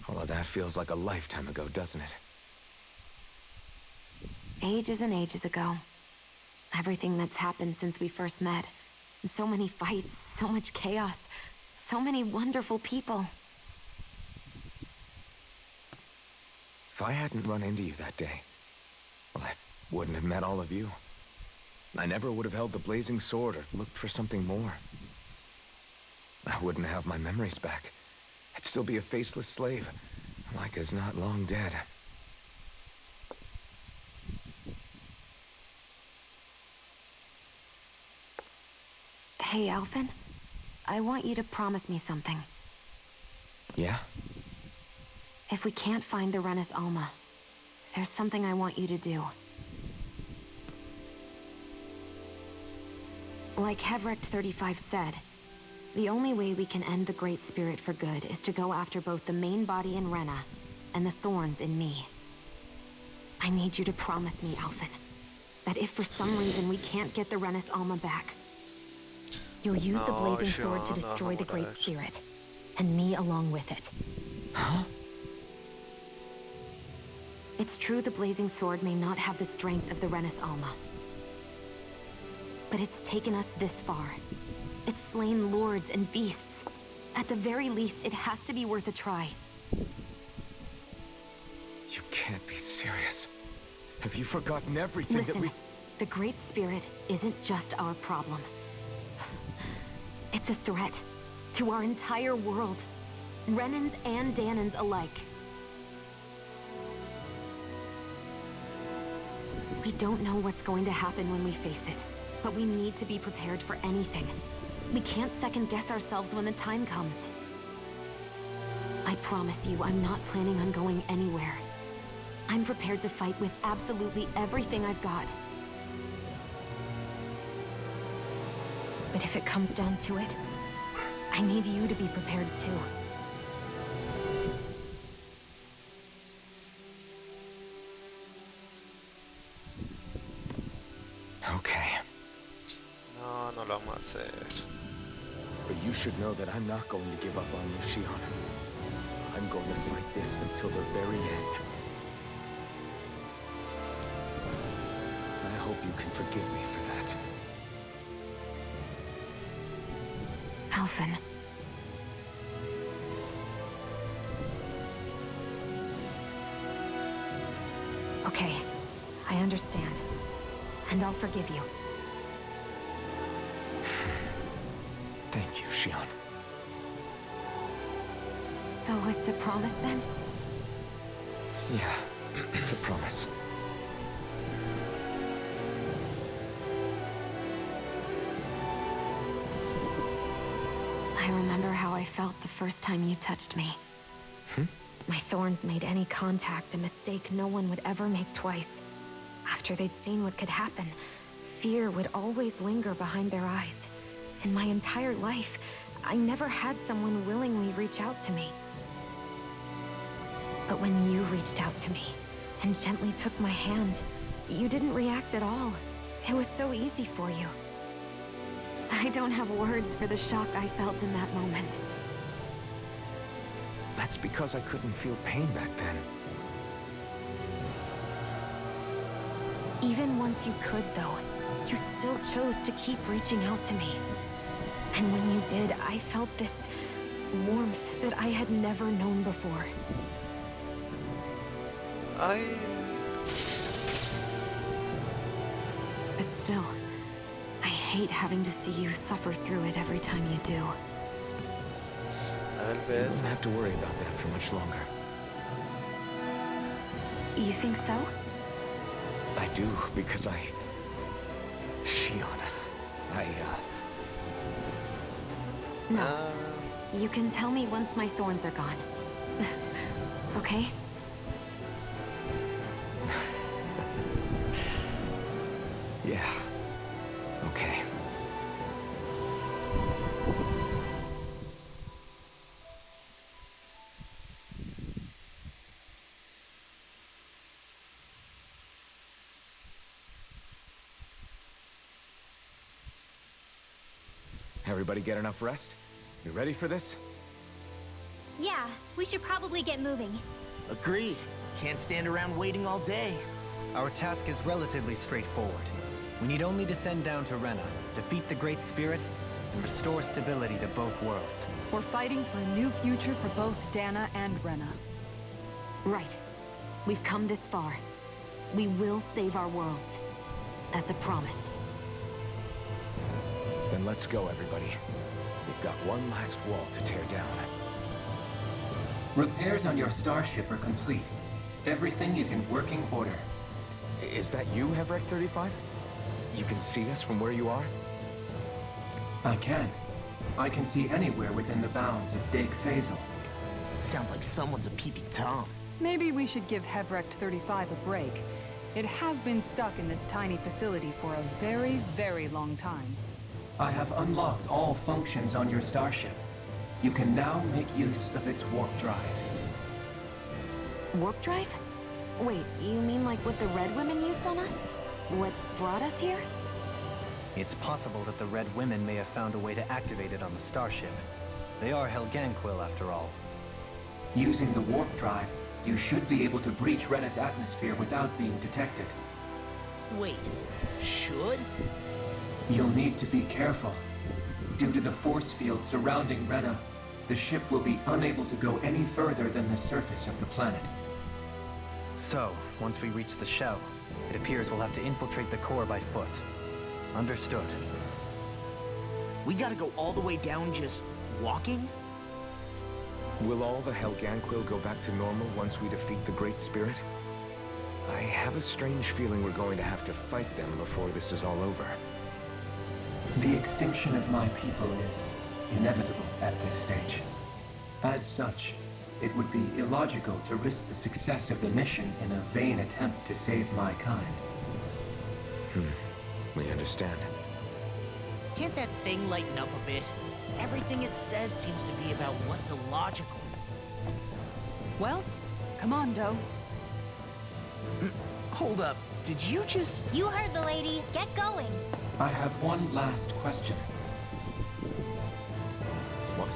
S1: All of that feels like a lifetime ago, doesn't it?
S4: Ages and ages ago. Everything that's happened since we first met. So many fights, so much chaos, so many wonderful people.
S1: If I hadn't run into you that day, well, I wouldn't have met all of you. I never would have held the blazing sword or looked for something more. I wouldn't have my memories back. I'd still be a faceless slave, like as not long dead.
S4: Hey, Alphen. I want you to promise me something.
S1: Yeah?
S4: If we can't find the Renis Alma, there's something I want you to do. Like Heverick 35 said, the only way we can end the Great Spirit for good is to go after both the main body in Rena and the thorns in me. I need you to promise me, Alphen, that if for some reason we can't get the Renis Alma back, you'll use the
S2: No,
S4: blazing sword to
S2: Shion, no
S4: destroy the
S2: hagamos
S4: Great
S2: eso.
S4: Spirit, and me along with it.
S1: Huh?
S4: It's true the blazing sword may not have the strength of the Renis Alma. But it's taken us this far. It's slain lords and beasts. At the very least, it has to be worth a try.
S1: You can't be serious. Have you forgotten everything that
S4: Listen,
S1: we...
S4: the Great Spirit isn't just our problem. It's a threat to our entire world. Renans and Danans alike. We don't know what's going to happen when we face it, but we need to be prepared for anything. We can't second-guess ourselves when the time comes. I promise you, I'm not planning on going anywhere. I'm prepared to fight with absolutely everything I've got. But if it comes down to it, I need you to be prepared too.
S1: Okay.
S2: No, no lo vamos a hacer.
S1: But you should know that I'm not going to give up on you, Shion. I'm going to fight this until the very end. I hope you can forgive me for that.
S4: Alphen. Okay, I understand. And I'll forgive you.
S1: Thank you, Shion.
S4: So it's a promise then?
S1: Yeah, it's a promise.
S4: I remember how I felt the first time you touched me. My thorns made any contact a mistake no one would ever make twice. After they'd seen what could happen, fear would always linger behind their eyes. In my entire life, I never had someone willingly reach out to me. But when you reached out to me and gently took my hand, you didn't react at all. It was so easy for you. I don't have words for the shock I felt in that moment.
S1: That's because I couldn't feel pain back then.
S4: Even once you could, though, you still chose to keep reaching out to me. And when you did, I felt this warmth that I had never known before.
S2: Ay,
S4: But still, I hate having to see you suffer through it every time you do.
S2: tal
S1: You
S2: vez.
S1: won't have to worry about that for much longer.
S4: You think so?
S1: I do, because Shion,
S4: No.
S2: Ah,
S4: You can tell me once my thorns are gone. Okay?
S1: Yeah. Okay. Everybody get enough rest? You ready for this?
S5: Yeah, we should probably get moving.
S3: Agreed. Can't stand around waiting all day.
S7: Our task is relatively straightforward. We need only descend down to Rena, defeat the Great Spirit, and restore stability to both worlds.
S6: We're fighting for a new future for both Dana and Rena.
S4: Right. We've come this far. We will save our worlds. That's a promise.
S1: Then let's go, everybody. We've got one last wall to tear down.
S8: Repairs on your starship are complete. Everything is in working order.
S1: Is that you, Hevrek 35? You can see us from where you are?
S8: I can. I can see anywhere within the bounds of Dake Faisal.
S3: Sounds like someone's a peeping Tom.
S6: Maybe we should give Hevrect 35 a break. It has been stuck in this tiny facility for a very, very long time.
S8: I have unlocked all functions on your starship. You can now make use of its warp drive.
S4: Warp drive? Wait, you mean like what the Red Women used on us? What brought us here?
S7: It's possible that the Red Women may have found a way to activate it on the starship. They are Helganquil, after all.
S8: Using the warp drive, you should be able to breach Rena's atmosphere without being detected.
S3: Wait, should?
S8: You'll need to be careful. Due to the force field surrounding Rena, the ship will be unable to go any further than the surface of the planet.
S7: So, once we reach the shell, it appears we'll have to infiltrate the core by foot. Understood.
S3: We gotta go all the way down just walking?
S1: Will all the Helganquil go back to normal once we defeat the Great Spirit? I have a strange feeling we're going to have to fight them before this is all over.
S8: The extinction of my people is inevitable at this stage. As such, it would be illogical to risk the success of the mission in a vain attempt to save my kind.
S1: We understand.
S3: Can't that thing lighten up a bit? Everything it says seems to be about what's illogical.
S6: Well, come on, Doe.
S3: Hold up, did you just...
S5: You heard the lady. Get going.
S8: I have one last question.
S1: What?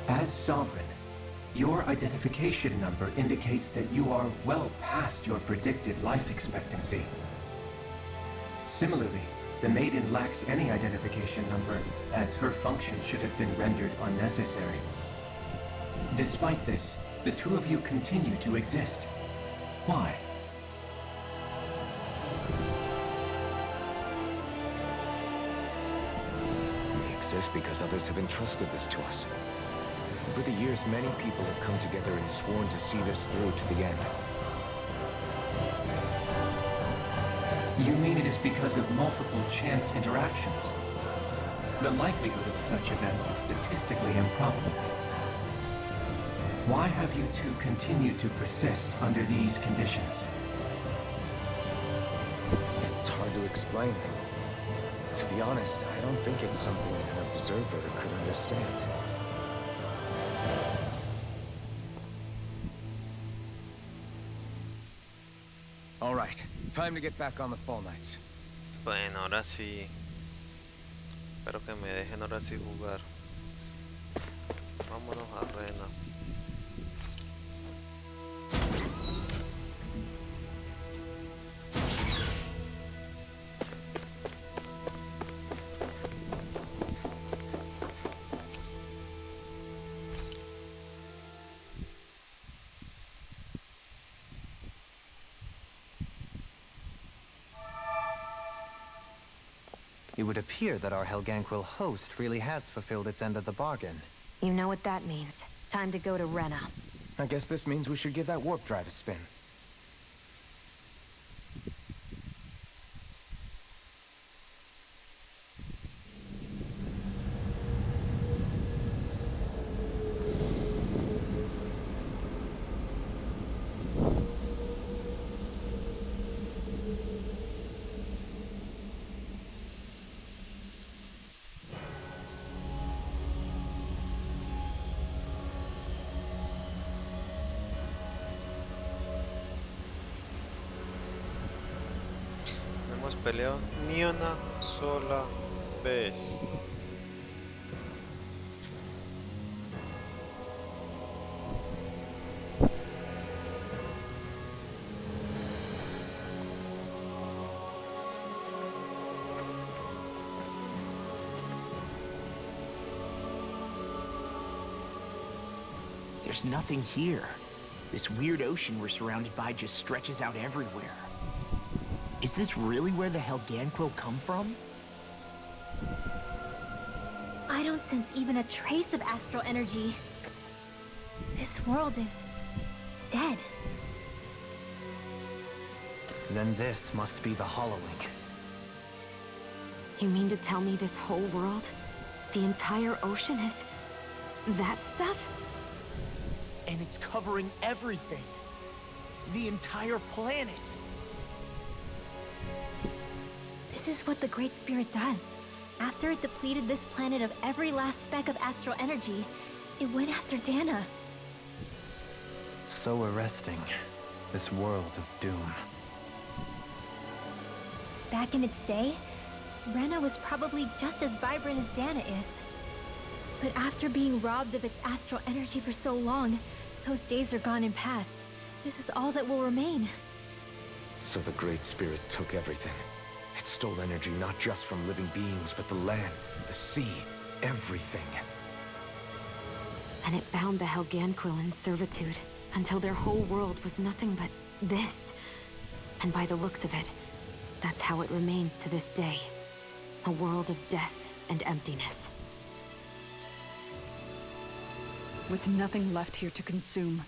S8: As Sovereign, your identification number indicates that you are well past your predicted life expectancy. Similarly, the Maiden lacks any identification number, as her function should have been rendered unnecessary. Despite this, the two of you continue to exist. Why?
S1: We exist because others have entrusted this to us. Over the years, many people have come together and sworn to see this through to the end.
S8: You mean it is because of multiple chance interactions? The likelihood of such events is statistically improbable. Why have you two continued to persist under these conditions?
S1: It's hard to explain. To be honest, I don't think it's something an observer could understand. All right, time to get back on the Fall Knights.
S2: Bueno, ahora sí. Espero que me dejen ahora sí jugar. Vámonos a Arena.
S7: It would appear that our Helganquil host really has fulfilled its end of the bargain.
S4: You know what that means. Time to go to Rena.
S1: I guess this means we should give that warp drive a spin.
S2: Hemos peleado ni una sola vez.
S3: There's nothing here. This weird ocean we're surrounded by just stretches out everywhere. Is this really where the Helganquil come from?
S5: I don't sense even a trace of astral energy. This world is dead.
S7: Then this must be the hollowing.
S4: You mean to tell me this whole world, the entire ocean is that stuff?
S3: And it's covering everything. The entire planet.
S5: This is what the Great Spirit does. After it depleted this planet of every last speck of astral energy, it went after Dana.
S7: So arresting. This world of doom.
S5: Back in its day, Rena was probably just as vibrant as Dana is. But after being robbed of its astral energy for so long, those days are gone and past. This is all that will remain.
S1: So the Great Spirit took everything. It stole energy not just from living beings, but the land, the sea, everything.
S4: And it bound the Helganquil in servitude until their whole world was nothing but this. And by the looks of it, that's how it remains to this day. A world of death and emptiness.
S6: With nothing left here to consume,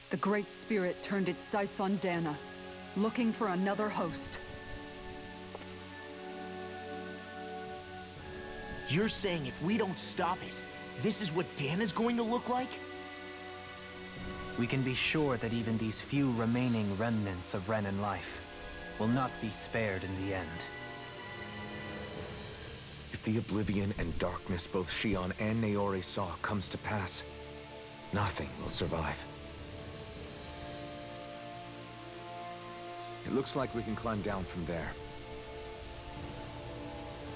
S6: the Great Spirit turned its sights on Dana, looking for another host.
S3: You're saying if we don't stop it, this is what Dana's going to look like?
S7: we can be sure that even these few remaining remnants of Renan life will not be spared in the end.
S1: If the oblivion and darkness both Shion and Naori saw comes to pass, nothing will survive. It looks like we can climb down from there.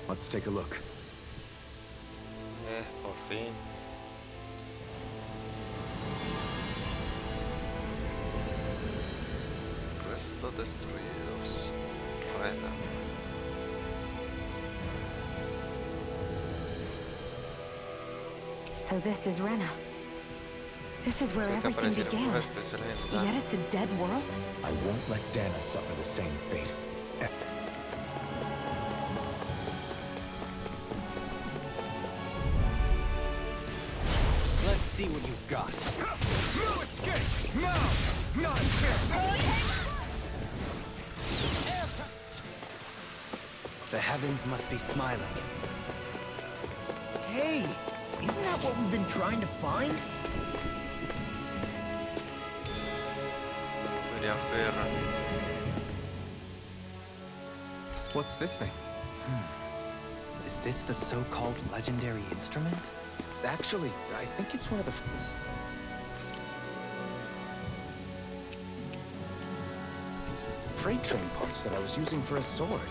S1: Let's take a look.
S2: Por fin. Restos destruidos. Rena.
S4: So this is Rena. This is where
S2: Creo que
S4: everything
S2: aparecieron
S4: began.
S2: brujas especiales.
S4: Yet it's a dead world?
S1: I won't let Dana suffer the same fate.
S7: Let's see what you've got.
S3: No escape! No! Not here!
S7: The heavens must be smiling.
S3: Hey! Isn't that what we've been trying to find?
S2: María Ferra.
S7: What's this thing? Is this the so-called legendary instrument?
S1: Actually, I think it's one of the... freight train parts that I was using for a sword.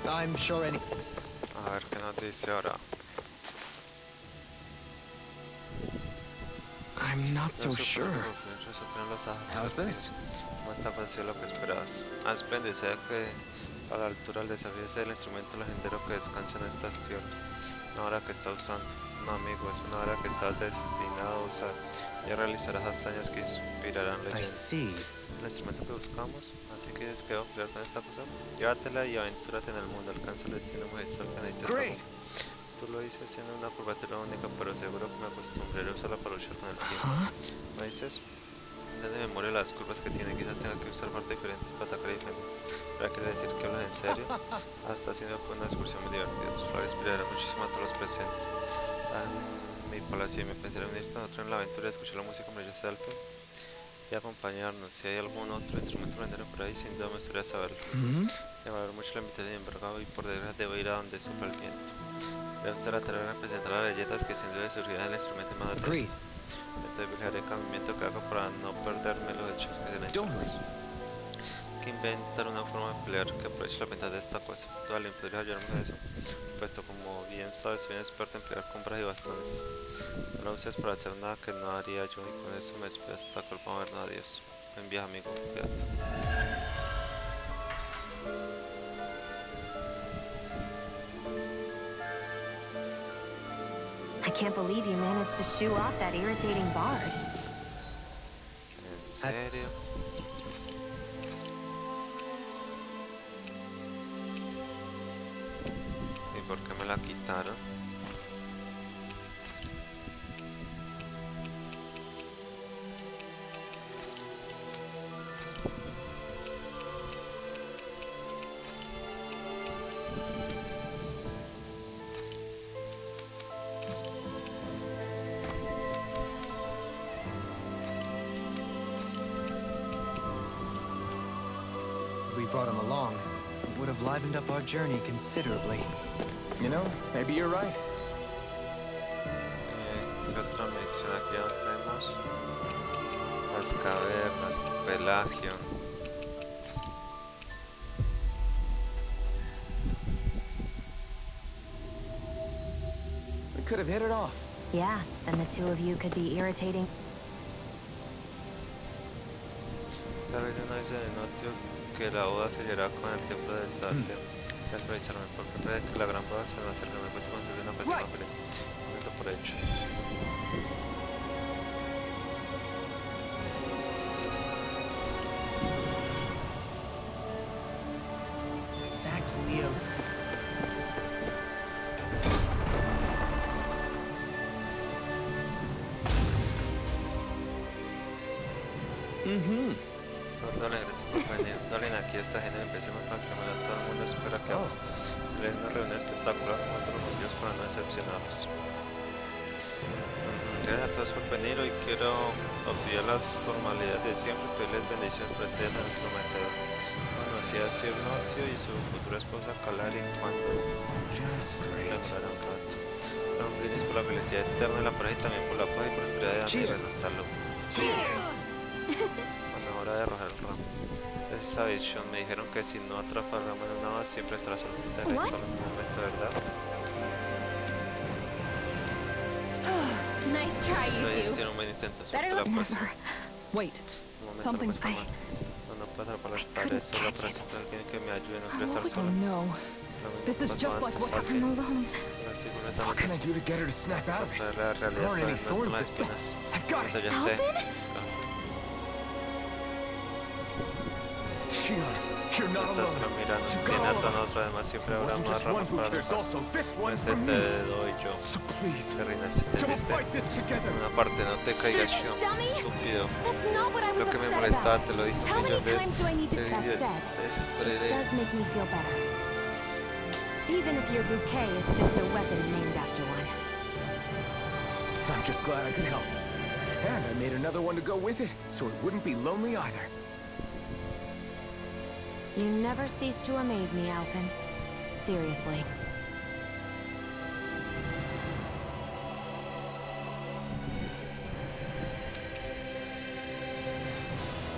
S7: I'm sure any...
S2: A ver qué nos dice ahora.
S1: I'm not so sure.
S7: How's this?
S2: No está fácil lo que esperabas. Espléndido, sea que a la altura del desafío es el instrumento legendario que descansa en estas tierras. Una hora que está usando. No, amigo, es una hora que estás destinado a usar. Ya realizarás hazañas que inspirarán
S7: I
S2: leyendas.
S7: see.
S2: El instrumento que buscamos, así que tienes que pelear con esta cosa. Llévatela y aventúrate en el mundo. Alcanza el destino magistral que necesitas.
S1: Great.
S2: Tú lo dices, tiene una curvatura única, pero seguro que me acostumbraré a usarla para luchar con el tiempo. ¿Me dices? De memoria las curvas que tiene, quizás tenga que usar partes diferentes para atacar y defender. ¿Pero quiere decir que hablas en serio? Hasta haciendo fue una excursión muy divertida. Tus flores inspirarán muchísimo a todos los presentes. En mi palacio y me pensaré unir con otro en la aventura y escuchar la música maravillosa del film y acompañarnos. Si hay algún otro instrumento legendario por ahí, sin duda me gustaría saberlo. Me va a dar mucho la invitación, embargo, y por desgracia debo ir a donde sopla el viento. Voy a usted la tarea de representar las leyendas que sin duda surgirán en el instrumento más
S7: Agreed.
S2: Entonces vigilaré el movimiento que hago para no perderme los hechos que se necesitan. Hay que inventar una forma de pelear que aproveche la ventaja de esta cosa. Tú, alguien podría ayudarme en eso. Puesto como bien sabes, soy un experto en pelear con brazos y bastones. No lo uses para hacer nada que no haría yo y con eso me despido hasta que volvamos a vernos. Adiós. Buen viaje, amigo. Cuídate.
S4: I can't believe you managed to shoo off that irritating bard.
S2: ¿En serio? ¿Y por qué me la quitaron?
S7: We brought him along. It would have livened up our journey considerably.
S1: You know, maybe you're right.
S2: ¿Qué otra misión aquí ya tenemos? Las cavernas, Pelagion.
S1: We could have hit it off.
S4: Yeah, then the two of you could be irritating.
S2: La región no dice de Notio que la boda se llevará con el templo de Salem. Es revisarme porque puede que la gran boda se me acerque. Me cuesta construir una cosa más feliz. Momento por hecho.
S3: Sax Leo.
S2: Dolen, gracias por venir. Dolen, aquí esta gente empecemos con las cámaras. Todo el mundo espera que vamos. Es una reunión espectacular con todos los motivos para no decepcionarlos. Gracias a todos por venir. Hoy quiero olvidar las formalidades de siempre, pedirles bendiciones por este día tan prometedor. Conocí a Sir Notio y su futura esposa Calari cuando tempraron un rato. Pero un brindis por la felicidad eterna de la pareja y también por la paz y prosperidad de la salud. Bueno, hora de arrojar el ramo. Entonces, sabes, Sean, me dijeron que si no atrapa el ramo en una base siempre estará solo en un momento, ¿verdad?
S5: Nice try, you two.
S2: Hicieron un buen intento, suerte
S5: Better
S2: la
S5: luck
S2: próxima.
S6: Wait,
S2: Un momento,
S6: something's...
S2: no cuesta más. No puedo atrapar las tareas, solo para siempre alguien que me ayude, no quiero estar
S6: Oh
S2: solo.
S6: no.
S2: Lo mismo
S6: This is
S2: pasó
S6: just like
S2: antes,
S6: what
S2: alguien.
S4: I'm alone.
S2: Solo estoy
S1: What can I
S2: completamente
S1: do to get her to snap out of it?
S2: solo. La realidad
S1: There aren't
S2: esta
S1: any
S2: vez no
S1: thorns
S2: está en
S1: this...
S2: espinas.
S1: I've got
S2: Eso
S1: it!
S2: ya sé.
S1: Shion, you're not
S2: Estás
S1: alone.
S2: solo mirando.
S1: You've got
S2: Tiene
S1: all
S2: a
S1: of
S2: tono
S1: us.
S2: otro, además siempre
S1: There
S2: habrá
S1: wasn't
S2: más
S1: just one
S2: ramas para
S1: book, there's
S2: tocar.
S1: also this one
S2: Este
S1: from
S2: te
S1: me.
S2: doy yo.
S1: So please,
S2: Karina,
S1: don't
S2: ¿entendiste?
S1: fight this together.
S2: Una parte, no te caigas, Shion.
S4: dummy.
S2: Estúpido.
S4: That's not what I was
S2: Lo que me
S4: upset
S2: molestaba,
S4: about.
S2: te lo dije un
S4: How many
S2: millón de
S4: times do I need to
S2: veces.
S4: that said?
S2: Te
S4: It
S2: desesperé.
S4: does make me feel better. Even if your bouquet is just a weapon named after one.
S1: I'm just glad I could help. And I made another one to go with it, so it wouldn't be lonely either.
S4: You never cease to amaze me, Alphen. Seriously.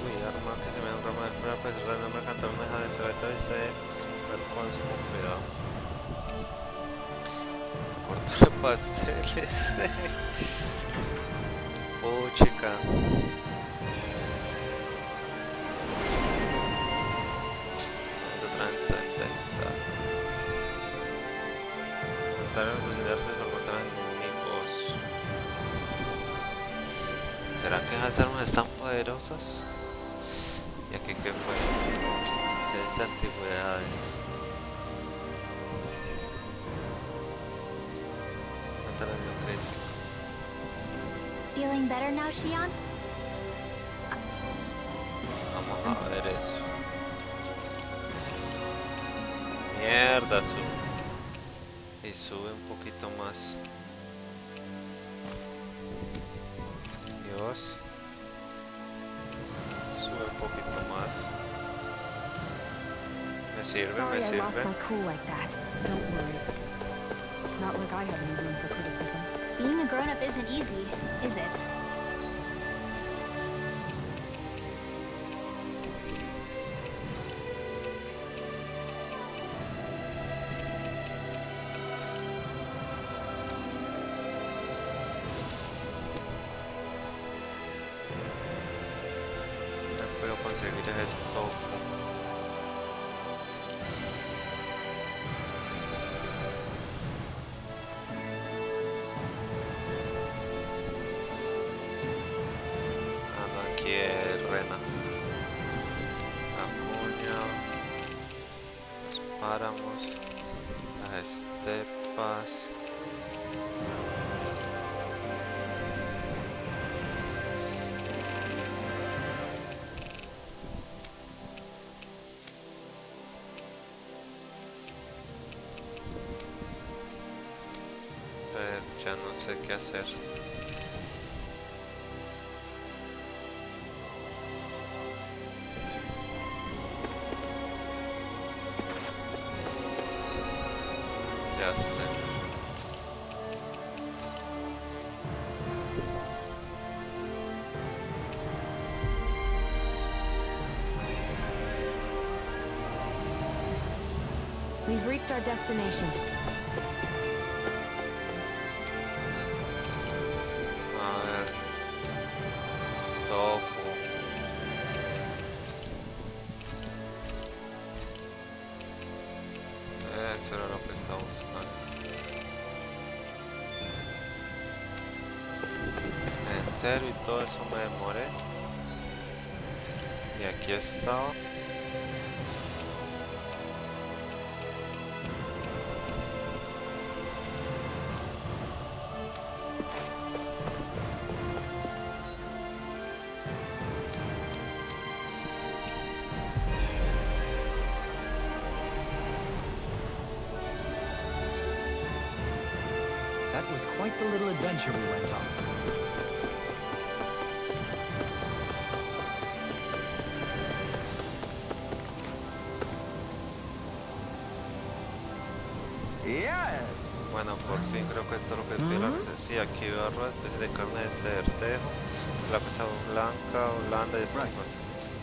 S2: Uy, arma que se me da un ramo de fuera, pues el nombre cantar una deja de ser letra y se ver con su cuidado. Cortar pasteles. Oh, chica. Trascendental. Aumentar el considerarse por contra enemigos. ¿Será que esas armas están poderosas? Y aquí que fue. Series de antigüedades. Aumenta el daño crítico.
S5: Feeling better now, Shion?
S2: Vamos a ver eso. Mierda, sube. Y sube un poquito más. Dios. Sube un poquito más. Me sirve,
S4: Sorry
S2: me
S4: I lost
S2: sirve.
S4: my cool like that.
S6: Don't worry. It's not like I have any room for criticism.
S5: Being a grown-up isn't easy, is it?
S2: No puedo conseguir ese tofu. Ah, no, aquí es Rena. La cuña. Los páramos. Las estepas. Ya no sé qué hacer. Ya sé.
S4: We've reached our destination.
S2: A ver. Tofu. Eso era lo que estaba buscando. En serio, y todo eso me demoré. Y aquí estaba.
S7: That was quite the little adventure we went on.
S8: Yes!
S2: Bueno, por fin creo que esto es lo que estoy la receta. Sí, aquí veo arroz, especie de carne de cerdejo, la pesa blanca, blanda y esponjosa.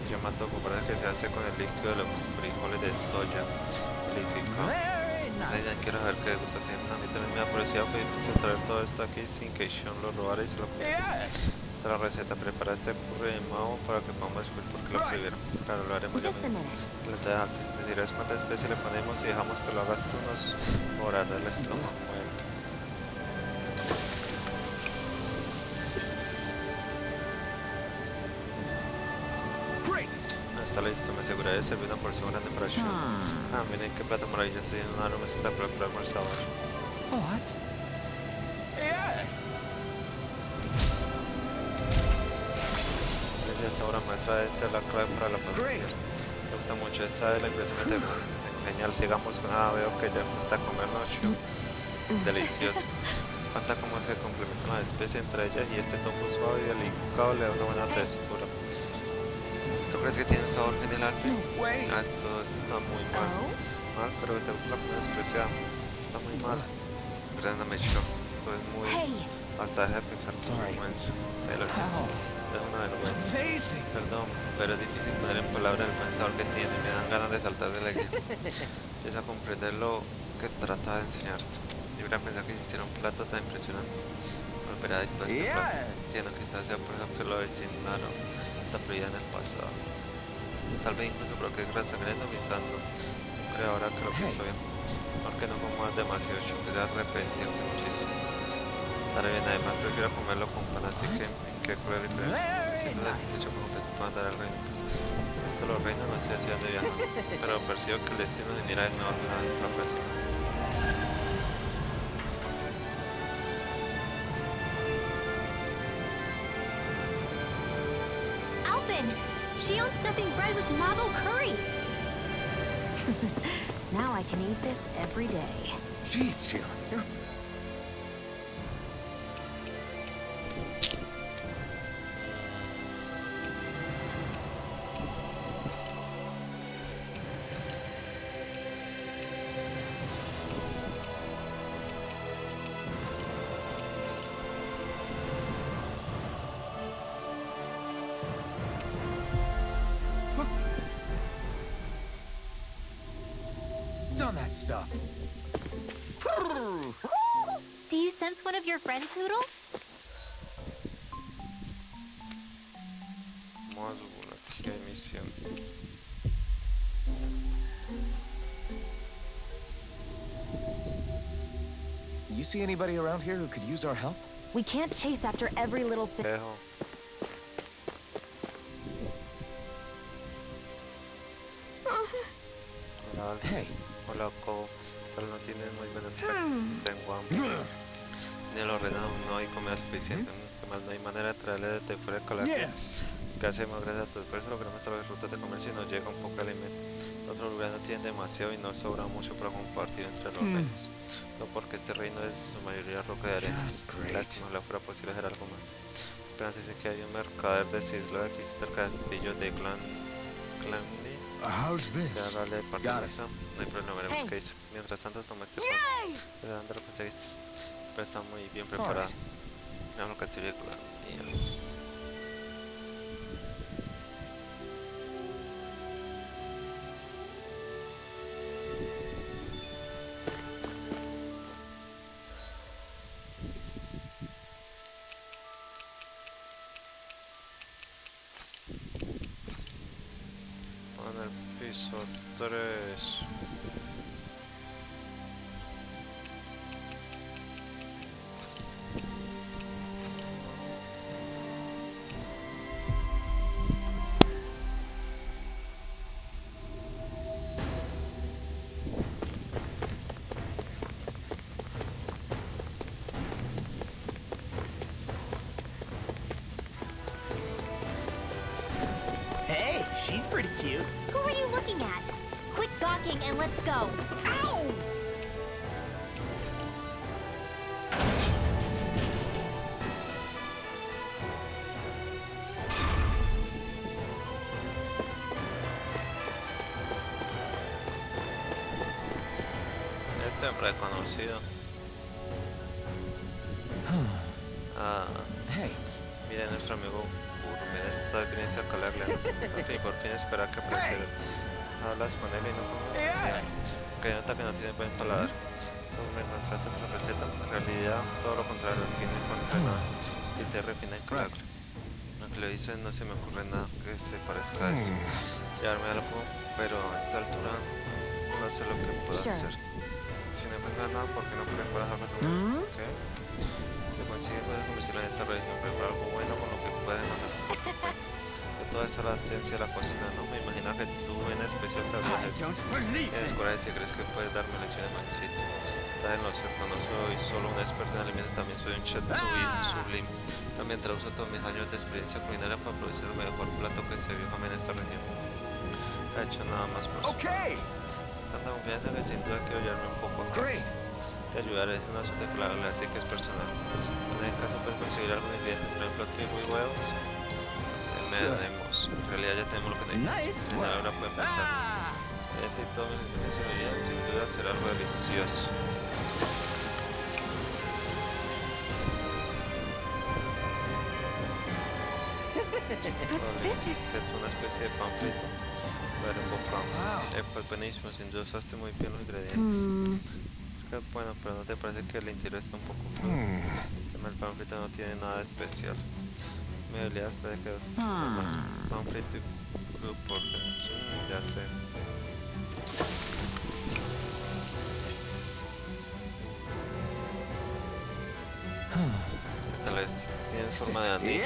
S2: Yo mato parece que se hace con el líquido de los frijoles de soya liquificado. Quiero saber qué gusta tiene. A mí también me da curiosidad fue traer todo esto aquí sin que Sean lo robara y se lo comiera. Esta es la receta, prepara este curry de maho para que podamos descubrir por qué lo prohibieron. Claro, lo haremos ya mismo. Le dirás cuántas especies le ponemos y dejamos que lo hagas tú, nos morará el estómago. Bueno. Está listo, me aseguraré de servir una porción grande para Sean. Miren qué plato maravilloso, tiene un aroma espectacular para almorzar.
S8: What? Yes!
S2: Esta obra maestra es la clave para la perfección. Te gusta mucho, esa es la impresión que te da. Genial, sigamos con nada, veo que ya está a comer noche. Delicioso. Cuenta cómo se complementan las especies entre ellas y este tofu suave y delicado le da una buena textura. ¿Tú crees que tiene un sabor genial? Esto está muy mal. Mal, pero te gusta la comida especial. Está muy mal. Perdóname, Cho. Esto es muy... Hasta deja de pensar en vergüenza. Te lo siento. Es una vergüenza. Perdón, pero es difícil poner en palabras el buen sabor que tiene. Me dan ganas de saltar de alegría. Empieza a comprender lo que trataba de enseñarte. Yo hubiera pensado que hiciera un plato tan impresionante. Volverá a dictar este plato. Entiendo que quizás sea por eso que lo designaron esta prioridad en el pasado. Tal vez incluso creo que es grasa grande o guisando. No creo ahora que lo pienso bien. Porque no comas demasiado chupe de arrepentirte muchísimo. Estaré bien, además prefiero comerlo con pan, así que qué cruel diferencia. Me siento satisfecho con lo que te puedan dar al reino. Pues, si esto lo reino, no estoy haciendo de viajar. Pero percibo que el destino se mira de nuevo a nuestra ocasión.
S5: Shion's stuffing bread with marble curry.
S4: Now I can eat this every day.
S1: Jeez, Shion, you're... Done that stuff.
S5: Do you sense one of your friends, Noodle?
S2: Más una misión.
S1: You see anybody around here who could use our help?
S4: We can't chase after every little thing.
S1: Hey.
S2: Hola, Cole. Tal no tiene muy buen aspecto. Tengo hambre. Ni lo ordenado, no hay comida suficiente. Que más no hay manera de traerle de fuera de Calaquia. ¿Qué hacemos? Gracias a tu esfuerzo logramos establecer rutas de comercio y nos llega un poco de alimento. Otros lugares no tienen demasiado y no sobra mucho para compartir entre los reinos. No porque este reino es su mayoría roca de arena. Lástima, ojalá fuera posible hacer algo más. Pero dice que hay un mercader de Cislo aquí cerca del castillo de Clanley.
S1: How's this?
S2: Dale parte de eso. No hay problema, veremos qué hizo. Mientras tanto, toma este pan. ¿De dónde lo conseguiste? Pero está muy bien preparado. Mira lo que estoy viendo. En el piso 3.
S3: Hey, she's pretty cute.
S5: Who are you looking at? Quit gawking and let's go.
S3: Ow!
S2: reconocido.
S1: Hey.
S2: Mira nuestro amigo Gourmet está viniendo a calarle. Por fin espera que apareciera. Hablas con él y no con él. Que nota que no tiene buen paladar. Tú me encontraste otra receta. En realidad, todo lo contrario, tiene encontré nada. Y te refina en calarle. Aunque lo hice, no se me ocurre nada que se parezca a eso. Llevarme algo, pero a esta altura no sé lo que puedo hacer. Si no encuentras nada, ¿por qué no preparas algo también? ¿Qué? Si consigues, puedes convertirla en esta religión, preparar algo bueno con lo que puedes matar por tu cuenta. De toda esa la esencia de la cocina, ¿no? Me imagino que tú en especial sabrías eso. Tienes coraje si crees que puedes darme lecciones en el sitio. Estás en lo cierto, no soy solo un experto en alimentos, también soy un chef sublime. Realmente uso todos mis años de experiencia culinaria para producir el mejor plato que se vio jamás en esta región. Ha hecho nada más por su parte. Tanta confianza que sin duda quiero llevarme un poco a casa. Te ayudaré, es un asunto clave, así que es personal. En el caso puedes conseguir algunos ingredientes, por ejemplo trigo y huevos. En realidad ya tenemos lo que necesitamos. Ahora puede empezar. Y todo mi sin duda será algo delicioso. Que es una especie de pan frito. Pues buenísimo, sin duda usaste muy bien los ingredientes. Bueno, pero ¿no te parece que el interior está un poco crudo? El pan frito no tiene nada de especial. Mi habilidad puede que más pan frito y crudo por dentro. Ya sé. ¿Qué tal esto? Tiene forma de anillo.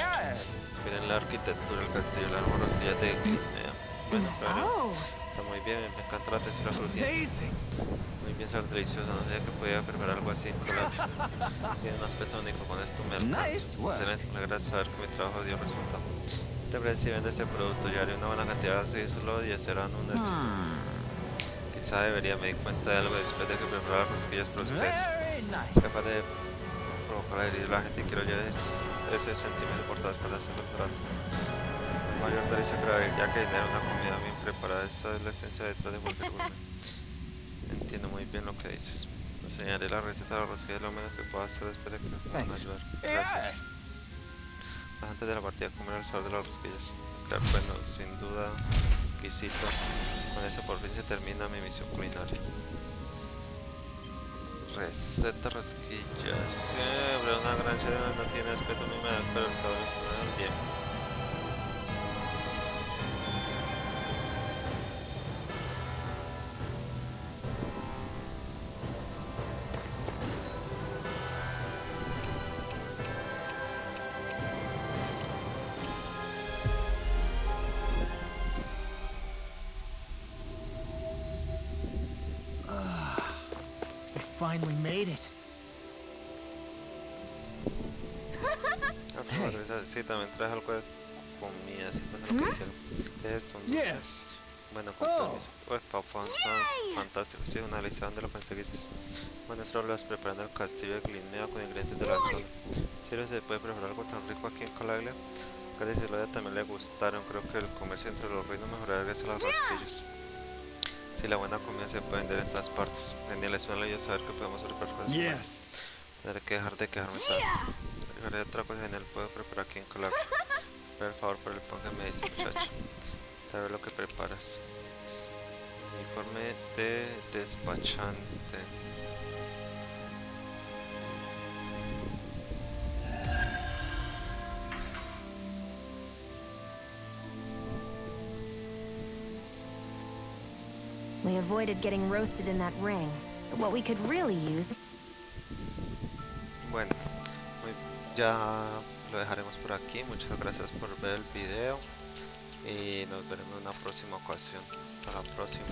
S2: Miren la arquitectura del castillo, el árbol rosquilla de Crimea. Bueno, pero está muy bien, me encanta la textura crujiente. Muy bien, ser delicioso, no sabía que podía preparar algo así en Colombia. Tiene un aspecto único, con esto me alcanza. Excelente, me agrada saber que mi trabajo dio resultado. Te parece si vende este producto, yo haré una buena cantidad así solo y serán un éxito. Quizá debería me di cuenta de algo después de que preparara las rosquillas para ustedes. Es capaz de provocar la herida de la gente y quiero hallar ese sentimiento por todas partes en el trato. La mayor delicia que ya que tener una comida bien preparada, esa es la esencia detrás de cualquier gourmet. Entiendo muy bien lo que dices. Enseñaré la receta de la rosquilla, lo menos que puedo hacer después de que me van a ayudar. Gracias. Antes de la partida, comer el sabor de las rosquillas. Claro, bueno, sin duda, exquisito. Con eso por fin se termina mi misión culinaria. Receta rosquillas. Siempre una granja no tiene aspecto ni humedad, pero el sabor es bien.
S3: Finally made it.
S2: Sí, también traes algo de comida, si pasa lo que quiero. ¿Qué es esto? Bueno, con permiso. Pues papá, fantástico, sí, una lista donde lo conseguiste. Bueno, esto lo vas preparando el castillo de Crimea con ingredientes de la zona. Si no se puede preparar algo tan rico aquí en Calaglia, a Realidad también le gustaron. Creo que el comercio entre los reinos mejorará gracias a las rosquillas. Si la buena comida se puede vender en todas partes. Genial, es una ley saber que podemos preparar cosas más. Tendré que dejar de quejarme tanto. Haré otra cosa genial, puedo preparar aquí en Calaglia. Por favor, por el pan que me diste, muchacho. Te veo lo que preparas. Uniforme de despachante.
S4: We avoided getting roasted in that ring. What we could really use...
S2: Bueno, ya lo dejaremos por aquí. Muchas gracias por ver el video y nos veremos en una próxima ocasión. Hasta la próxima.